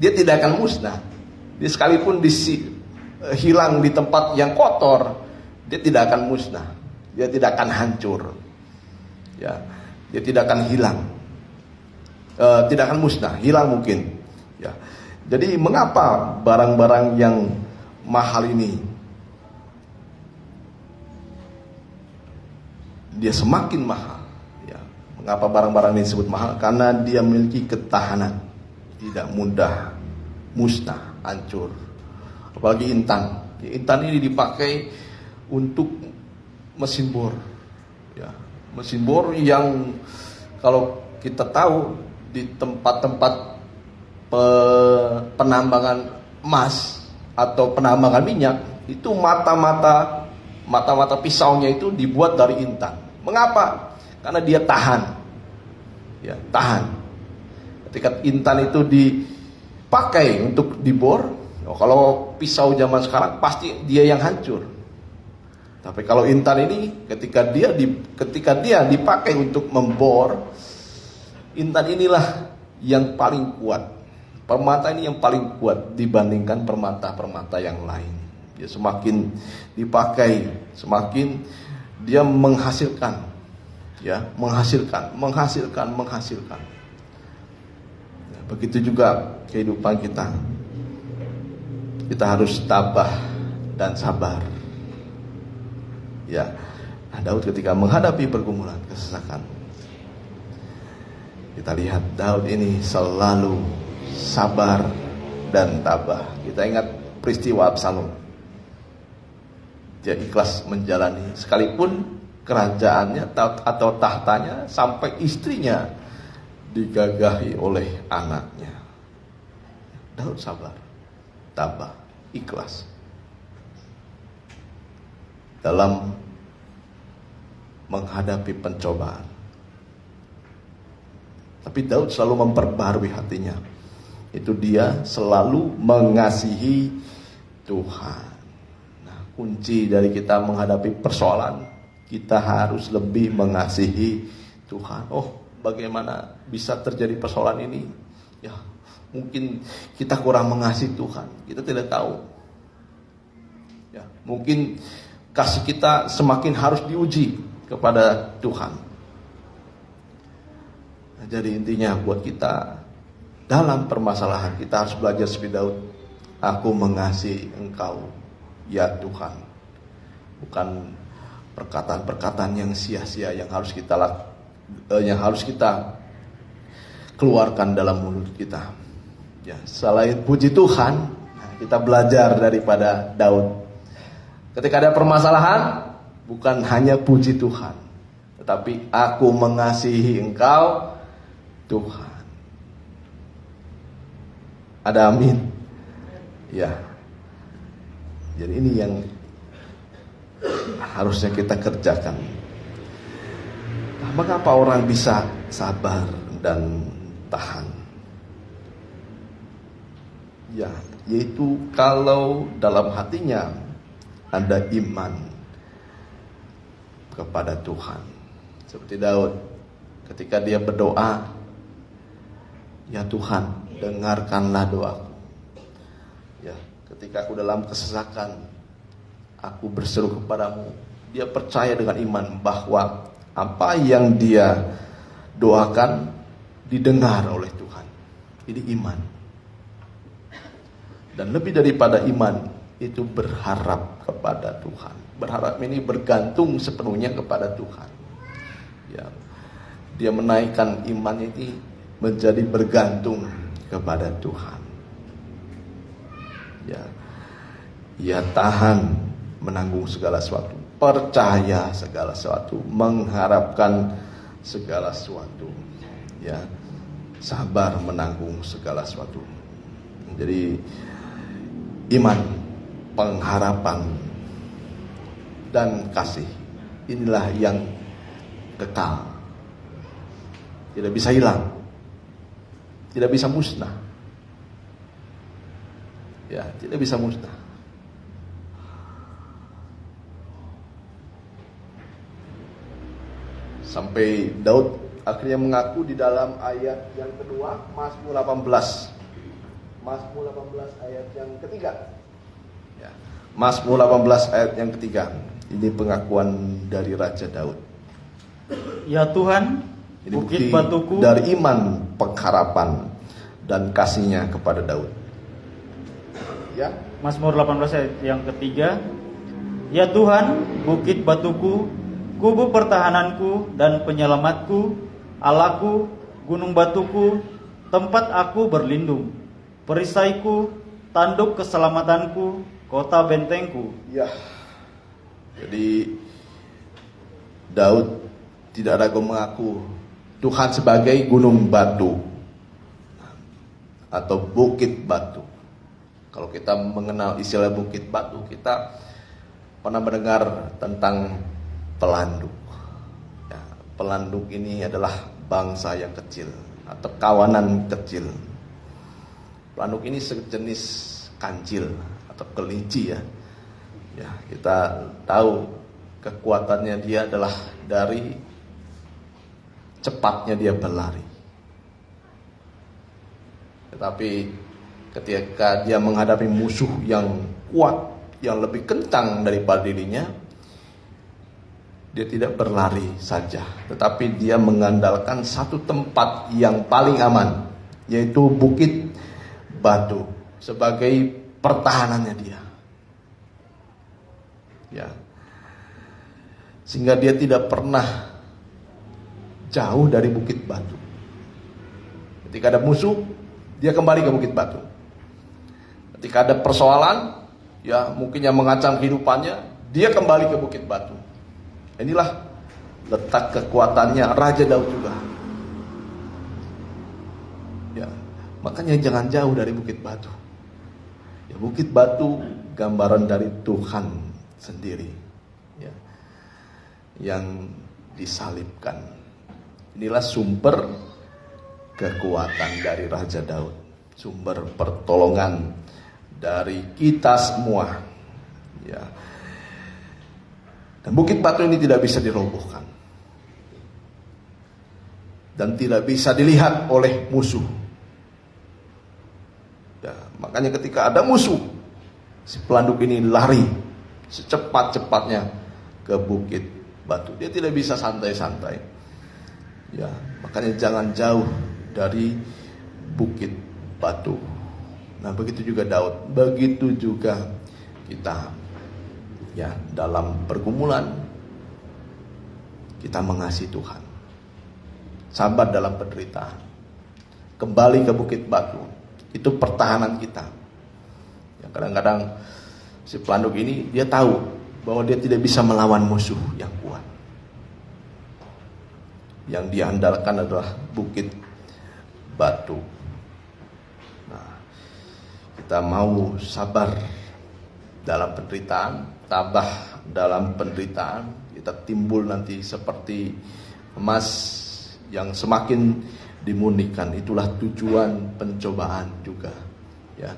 Dia tidak akan musnah. Dia sekalipun hilang di tempat yang kotor, dia tidak akan musnah. Dia tidak akan hancur. Ya, dia tidak akan hilang, tidak akan musnah, hilang mungkin. Ya, jadi mengapa barang-barang yang mahal ini dia semakin mahal? Ya, mengapa barang-barang ini disebut mahal? Karena dia memiliki ketahanan, tidak mudah musnah, hancur. Apalagi intan. Intan ini dipakai untuk mesin bor. Ya. Mesin bor yang kalau kita tahu di tempat-tempat penambangan emas atau penambangan minyak, itu mata-mata pisaunya itu dibuat dari intan. Mengapa? Karena dia tahan. Ya, tahan. Ketika intan itu dipakai untuk dibor, kalau pisau zaman sekarang pasti dia yang hancur. Tapi kalau intan ini ketika dia dipakai untuk membor, intan inilah yang paling kuat. Permata ini yang paling kuat dibandingkan permata-permata yang lain. Ya, semakin dipakai, semakin dia menghasilkan. Ya, menghasilkan. Ya, begitu juga kehidupan kita. Kita harus tabah dan sabar. Ya, nah, Daud ketika menghadapi pergumulan, kesesakan, kita lihat Daud ini selalu sabar dan tabah. Kita ingat peristiwa Absalom. Dia ikhlas menjalani sekalipun kerajaannya atau tahtanya sampai istrinya digagahi oleh anaknya. Daud sabar, tabah, ikhlas dalam menghadapi pencobaan. Tapi Daud selalu memperbarui hatinya. Itu dia selalu mengasihi Tuhan. Nah, kunci dari kita menghadapi persoalan, kita harus lebih mengasihi Tuhan. Oh, bagaimana bisa terjadi persoalan ini? Ya, mungkin kita kurang mengasihi Tuhan. Kita tidak tahu. Ya, mungkin kasih kita semakin harus diuji kepada Tuhan. Nah, jadi intinya buat kita dalam permasalahan kita harus belajar seperti Daud. Aku mengasihi Engkau, ya Tuhan. Bukan perkataan-perkataan yang sia-sia yang harus kita keluarkan dalam mulut kita. Ya, selain puji Tuhan, kita belajar daripada Daud. Ketika ada permasalahan, bukan hanya puji Tuhan, tetapi aku mengasihi Engkau, Tuhan. Ada amin? Ya. Jadi ini yang harusnya kita kerjakan. Nah, mengapa orang bisa sabar dan tahan? Ya, yaitu kalau dalam hatinya ada iman kepada Tuhan. Seperti Daud ketika dia berdoa, ya Tuhan, dengarkanlah doaku. Ya, ketika aku dalam kesesakan, aku berseru kepadamu. Dia percaya dengan iman bahwa apa yang dia doakan didengar oleh Tuhan. Ini iman. Dan lebih daripada iman, itu berharap kepada Tuhan. Berharap ini bergantung sepenuhnya kepada Tuhan. Ya, dia menaikkan iman ini menjadi bergantung kepada Tuhan. Ya, ia tahan menanggung segala sesuatu, percaya segala sesuatu, mengharapkan segala sesuatu. Ya, sabar menanggung segala sesuatu. Jadi iman, pengharapan, dan kasih, inilah yang kekal. Tidak bisa hilang, tidak bisa musnah. Ya, tidak bisa musnah. Sampai Daud akhirnya mengaku di dalam ayat yang kedua, Mazmur 18. Mazmur 18 ayat yang ketiga. Ya, Mazmur 18 ayat yang ketiga. Ini pengakuan dari Raja Daud. Ya Tuhan, ini bukit bukti batuku, dari iman, pengharapan, dan kasihnya kepada Daud. Ya, Mazmur 18 ayat yang ketiga. Ya Tuhan, bukit batuku, kubu pertahananku dan penyelamatku, Allahku, gunung batuku, tempat aku berlindung, perisaiku, tanduk keselamatanku, kota bentengku. ya. Jadi Daud tidak ragu mengaku Tuhan sebagai gunung batu atau bukit batu. Kalau kita mengenal istilah bukit batu, kita pernah mendengar tentang pelanduk. Ya, pelanduk ini adalah bangsa yang kecil atau kawanan kecil. Pelanduk ini sejenis kancil atau kelinci ya. Ya, kita tahu kekuatannya dia adalah dari cepatnya dia berlari. Tetapi ketika dia menghadapi musuh yang kuat, yang lebih kencang daripada dirinya, dia tidak berlari saja, tetapi dia mengandalkan satu tempat yang paling aman, yaitu bukit batu sebagai pertahanannya dia. Ya. Sehingga dia tidak pernah jauh dari bukit batu. Ketika ada musuh, dia kembali ke bukit batu. Ketika ada persoalan, ya mungkin yang mengancam kehidupannya, dia kembali ke bukit batu. Inilah letak kekuatannya Raja Daud juga. Ya, makanya jangan jauh dari bukit batu. Ya, bukit batu gambaran dari Tuhan sendiri, ya, yang disalibkan. Inilah sumber kekuatan dari Raja Daud, sumber pertolongan dari kita semua, ya. Dan bukit batu ini tidak bisa dirobohkan dan tidak bisa dilihat oleh musuh. Ya, makanya ketika ada musuh, si pelanduk ini lari secepat-cepatnya ke bukit batu. Dia tidak bisa santai-santai. Ya, makanya jangan jauh dari bukit batu. Nah, begitu juga Daud, begitu juga kita. Ya, dalam pergumulan kita mengasihi Tuhan. Sabar dalam penderitaan. Kembali ke bukit batu. Itu pertahanan kita. Ya, kadang-kadang si pelanduk ini dia tahu bahwa dia tidak bisa melawan musuh yang kuat. Yang dia andalkan adalah bukit batu. Nah, kita mau sabar dalam penderitaan, tabah dalam penderitaan. Kita timbul nanti seperti emas yang semakin dimurnikan. Itulah tujuan pencobaan juga, ya.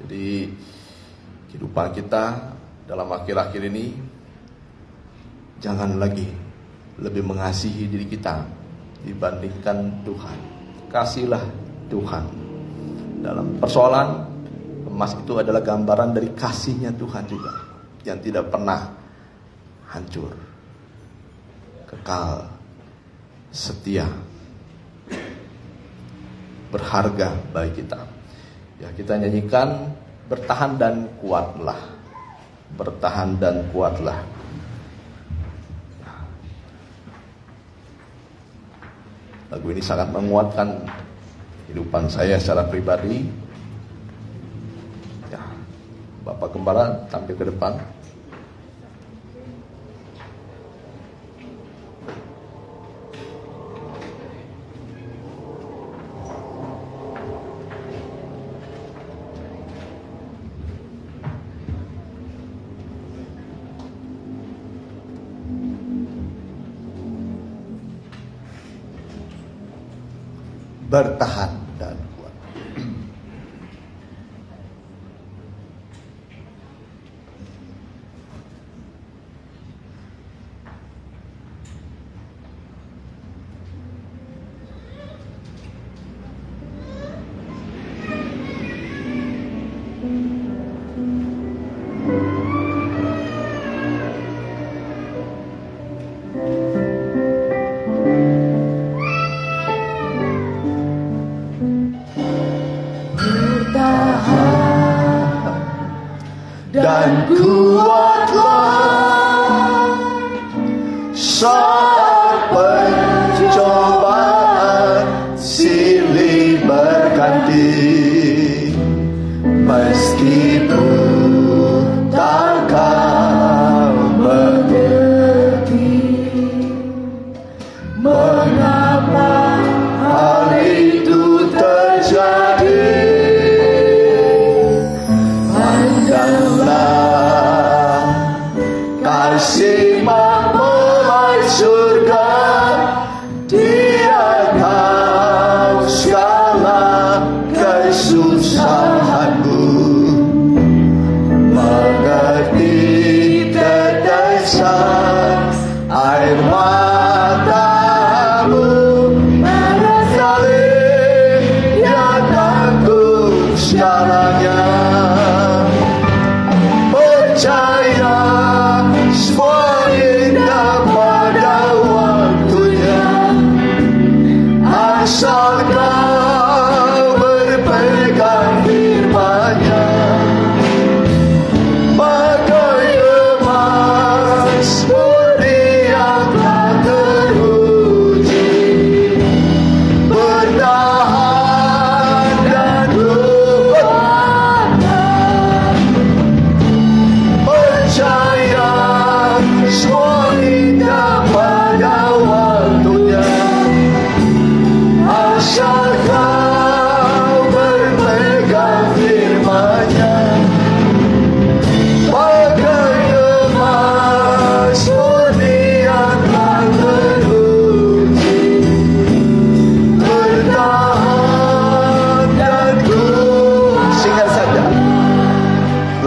Jadi kehidupan kita dalam akhir-akhir ini jangan lagi lebih mengasihi diri kita dibandingkan Tuhan. Kasihlah Tuhan. Dalam persoalan, emas itu adalah gambaran dari kasihnya Tuhan juga, yang tidak pernah hancur, kekal, setia, berharga bagi kita. Ya, kita nyanyikan bertahan dan kuatlah. Bertahan dan kuatlah. Lagu ini sangat menguatkan kehidupan saya secara pribadi. Ya, Bapak Gembala tampil ke depan. Bertahan dan kuat. Dan kuatlah saat pencobaan silih berganti, meskipun tak kau mengerti mengapa hal itu terjadi. Pandanglah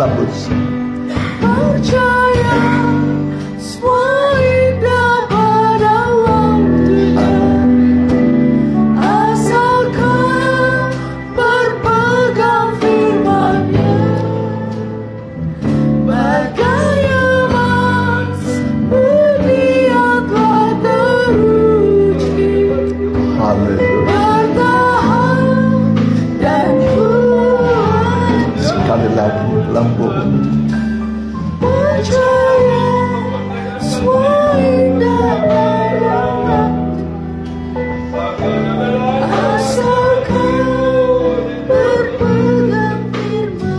sambut Percaya semua indah pada waktunya, asalkan berpegang firman-Nya. Bagai emas bumi yang telah teruji, haleluya. bertahan dan kuat. Sekali lagi lembut. Percaya semua indah pada waktunya, asalkan berpegang firman-Nya.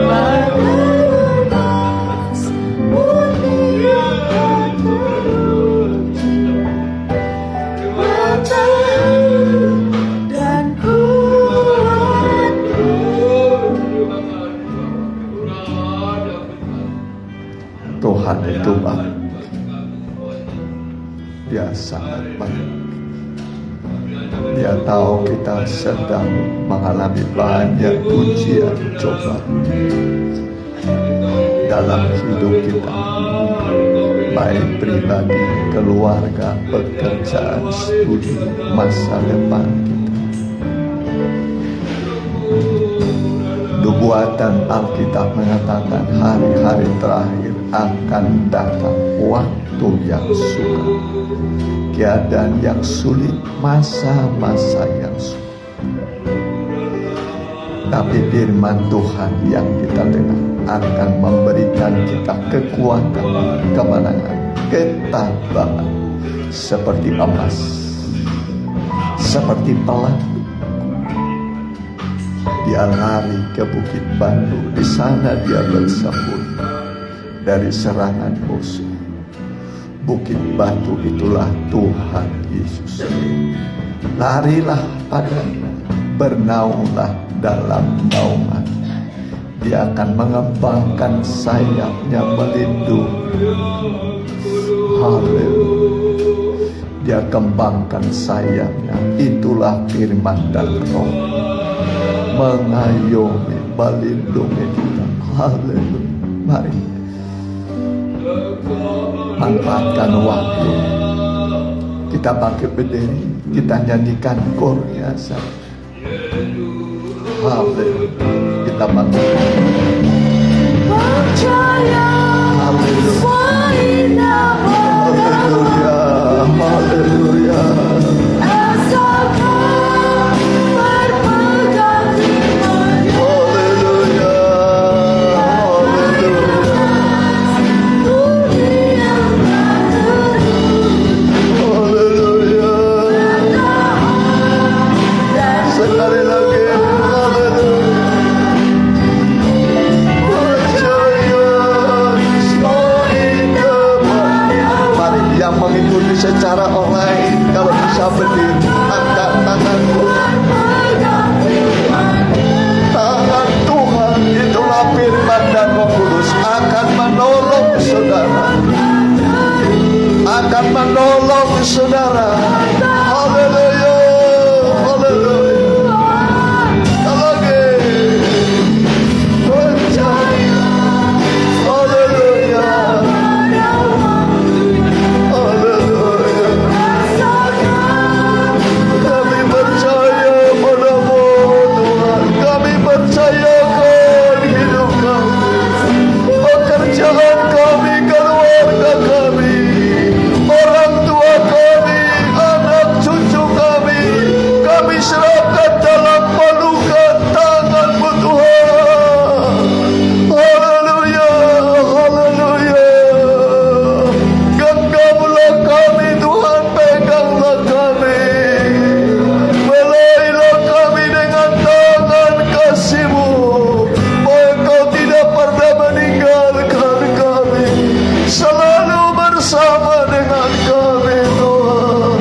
Bagai emas murni yang telah teruji, bertahan dan kuat. Tuhan itu baik. Dia sangat baik. Dia tahu kita sedang mengalami banyak ujian coba dalam hidup kita, baik pribadi, keluarga, pekerjaan, studi, masa depan kita. Nubuatan Alkitab mengatakan hari-hari terakhir akan datang waktu yang suka, keadaan yang sulit, masa-masa yang sulit. Tapi firman Tuhan yang kita dengar akan memberikan kita kekuatan, kemenangan, ketabahan seperti emas, seperti pelangi. Dia lari ke Bukit Batu, di sana dia bersembunyi dari serangan musuh. Bukit Batu itulah Tuhan Yesus. Larilah padanya, bernaunglah dalam naungan. Dia akan mengembangkan sayapnya melindungi. Haleluya. Dia kembangkan sayapnya, itulah firman dan roh, mengayomi, melindungi kita. Haleluya. Mari manfaatkan waktu. Kita bangkit berdiri, kita nyanyikan kornya saja. Haleluya. Kita bangkit. Percaya semua indah pada Haleluya. Haleluya. asalkan berpegang firman-Nya. Haleluya. Haleluya. Bumi yang telah teruji, Haleluya. dan Sekali lagi. Haleluya. Percaya semua indah pada. Mari yang mengikuti secara online, kalau bisa berdiri, angkat tanganmu. berpegang firman-Nya. Tangan Tuhan itulah firman dan Roh Kudus akan menolong saudara, akan menolong saudara. Haleluya. Haleluya. Lagi percaya. Haleluya. Haleluya. Kami percaya padamu Tuhan. Kami percaya akan hidup kami, pekerjaan kami, keluarga kami, orang tua kami, anak cucu kami. Kami serahkan dalam pelukan tangan-Mu Tuhan. Haleluya. Haleluya. Genggamlah kami Tuhan, peganglah kami. Belailah kami dengan tangan kasih-Mu, bahwa Engkau tidak pernah meninggalkan kami, selalu bersama dengan kami Tuhan,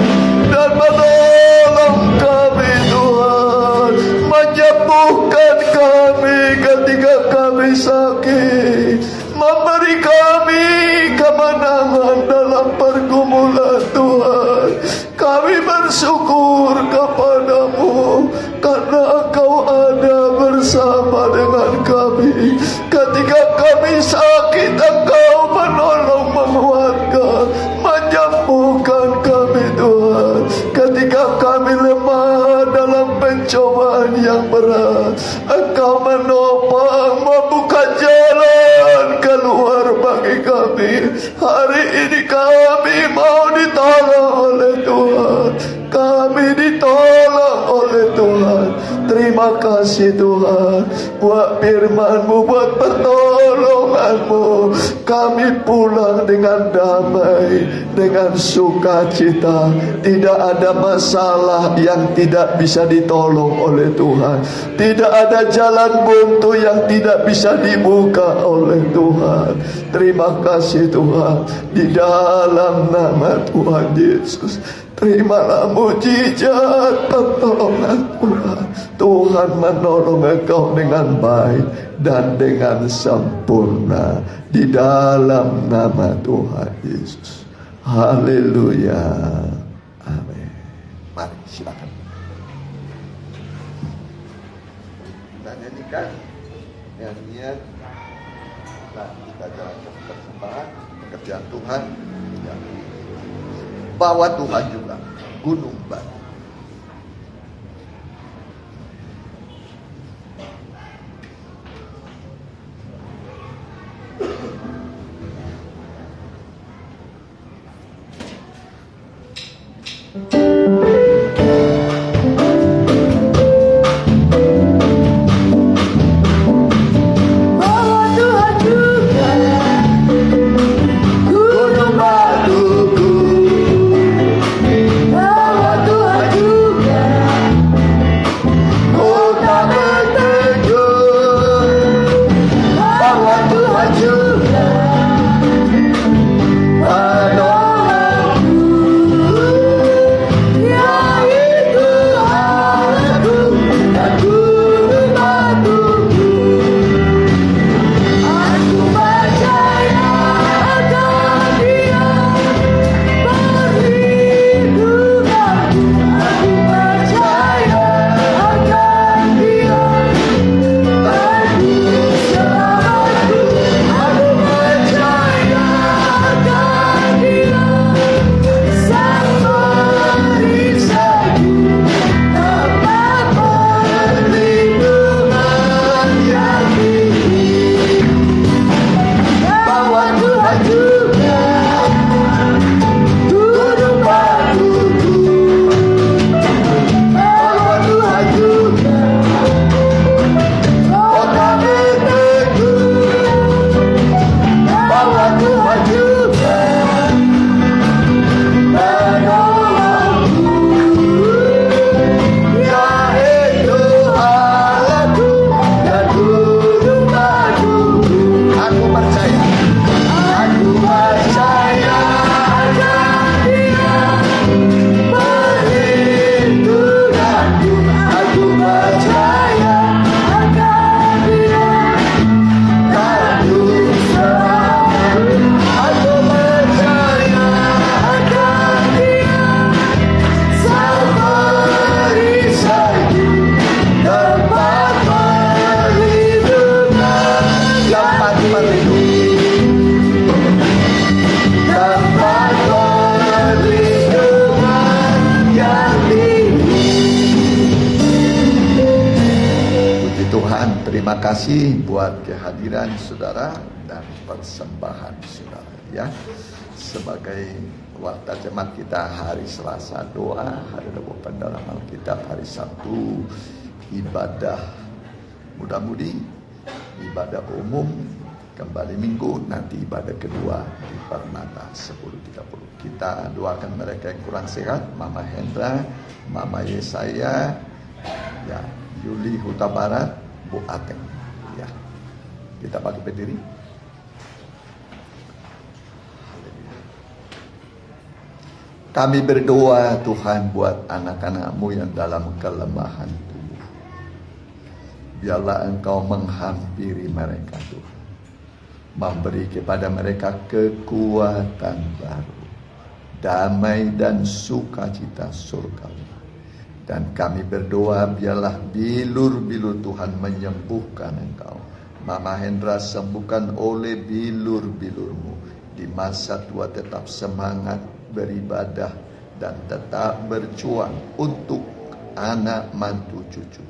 dan menolong kami Tuhan, menyembuhkan kami ketika kami sakit, memberi kami kemenangan dalam pergumulan Tuhan. Kami bersyukur kepadamu karena Engkau ada bersama bersama dengan kami. Ketika kami sakit, Engkau menolong, menguatkan, menyembuhkan kami Tuhan. Ketika kami lemah dalam pencobaan yang berat, Engkau menopang, membuka jalan keluar bagi kami. Hari ini kami mau ditolong oleh Tuhan. Kami ditolong oleh Tuhan. Terima kasih Tuhan buat firman-Mu, buat pertolongan-Mu. Kami pulang dengan damai, dengan sukacita. Tidak ada masalah yang tidak bisa ditolong oleh Tuhan. Tidak ada jalan buntu yang tidak bisa dibuka oleh Tuhan. Terima kasih Tuhan. Di dalam nama Tuhan Yesus, terimalah mujizat pertolongan Tuhan. Tuhan menolong engkau dengan baik dan dengan sempurna. Di dalam nama Tuhan Yesus. Haleluya. Amin. Mari silakan. Kita nyanyikan nyanyian. Nah, kita jalankan persembahan pekerjaan Tuhan. Ya. Bawa Tuhan juga gunung batu. Bawa Tuhan juga gunung batuku. Bawa Tuhan juga kota berteduh. Bawa Tuhan juga penolongku, yaitu Allahku dan gunung batuku. Aku percaya akan Dia perlindunganku. Aku percaya akan Dia teguh selamatku. Aku percaya akan Dia sang perisaiku, tempat perlindungan yang tinggi. Bawa Tuhan juga gunung batuku. Bawa Tuhan juga kota berteduh. Bawa Tuhan juga penolongku, yaitu Allahku dan gunung batuku. Aku percaya. Aku percaya akan Dia perlindunganku. Aku percaya akan Dia teguh selamatku. Aku percaya akan Dia sang perisaiku, tempat perlindungan yang tinggi. Tempat perlindungan yang tinggi. Puji Tuhan, terima kasih buat kehadiran saudara dan persembahan saudara ya. Sebagai waktu jemaat kita hari Selasa doa, hari Rabu pendalaman Alkitab, hari Sabtu ibadah mudah-mudi, ibadah umum, kembali Minggu, nanti ibadah kedua di Permata 10.30. Kita doakan mereka yang kurang sehat, Mama Hendra, Mama Yesaya, ya, Yuli Huta Barat, Bu Ateng. Ya, kita bagi berdiri. Kami berdoa Tuhan buat anak-anak-Mu yang dalam kelemahan tubuh. Biarlah Engkau menghampiri mereka Tuhan. Memberi kepada mereka kekuatan baru. Damai dan sukacita surgawi. Dan kami berdoa biarlah bilur-bilur Tuhan menyembuhkan engkau. Mama Hendra sembuhkan oleh bilur-bilurmu. Di masa tua tetap semangat beribadah dan tetap berjuang untuk anak, mantu, cucu.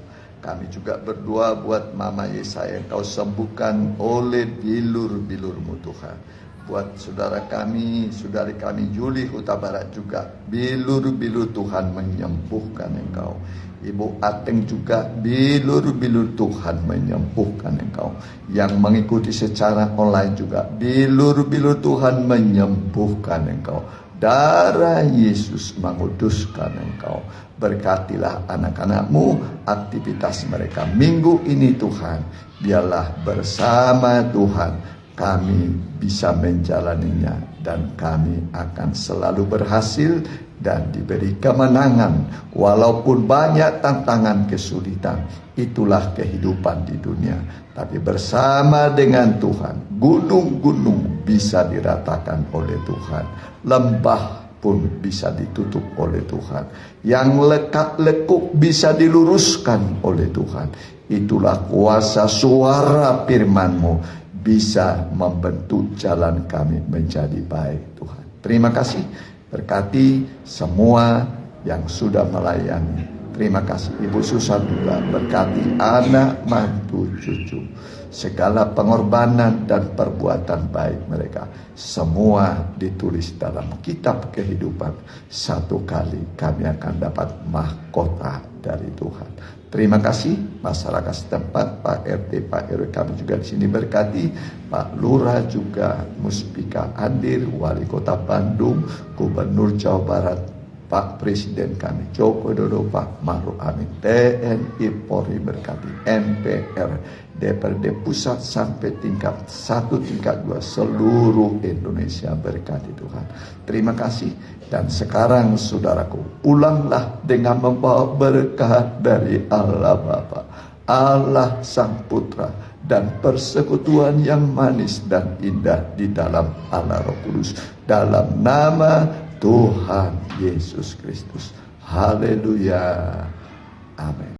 Kami juga berdoa buat Mama Yesaya, engkau sembuhkan oleh bilur-bilurmu Tuhan. Buat saudari kami Juli Huta Barat juga, bilur-bilur Tuhan menyembuhkan engkau. Ibu Ateng juga, bilur-bilur Tuhan menyembuhkan engkau. Yang mengikuti secara online juga, bilur-bilur Tuhan menyembuhkan engkau. Darah Yesus menguduskan engkau. Berkatilah anak-anakmu, aktivitas mereka minggu ini Tuhan. Biarlah bersama Tuhan kami bisa menjalaninya, dan kami akan selalu berhasil dan diberi kemenangan walaupun banyak tantangan kesulitan. Itulah kehidupan di dunia. Tapi bersama dengan Tuhan, gunung-gunung bisa diratakan oleh Tuhan, lembah pun bisa ditutup oleh Tuhan, yang lekuk bisa diluruskan oleh Tuhan. Itulah kuasa suara firman-Mu bisa membentuk jalan kami menjadi baik Tuhan. Terima kasih, berkati semua yang sudah melayani. Terima kasih Ibu Susan juga, berkati anak, mantu, cucu. Segala pengorbanan dan perbuatan baik mereka semua ditulis dalam kitab kehidupan. Satu kali kami akan dapat mahkota dari Tuhan. Terima kasih masyarakat setempat, Pak RT, Pak RW, kami juga di sini berkati, Pak Lurah juga, Muspika Andir, Wali Kota Bandung, Gubernur Jawa Barat, Pak Presiden kami Joko Widodo, Pak Maruf Amin, TNI Polri berkati, MPR, DPRD pusat sampai tingkat 1, tingkat 2 seluruh Indonesia berkati Tuhan. Terima kasih. Dan sekarang saudaraku, pulanglah dengan membawa berkat dari Allah Bapa, Allah Sang Putra, dan persekutuan yang manis dan indah di dalam Allah Roh Kudus, dalam nama Tuhan Yesus Kristus. Haleluya. Amin.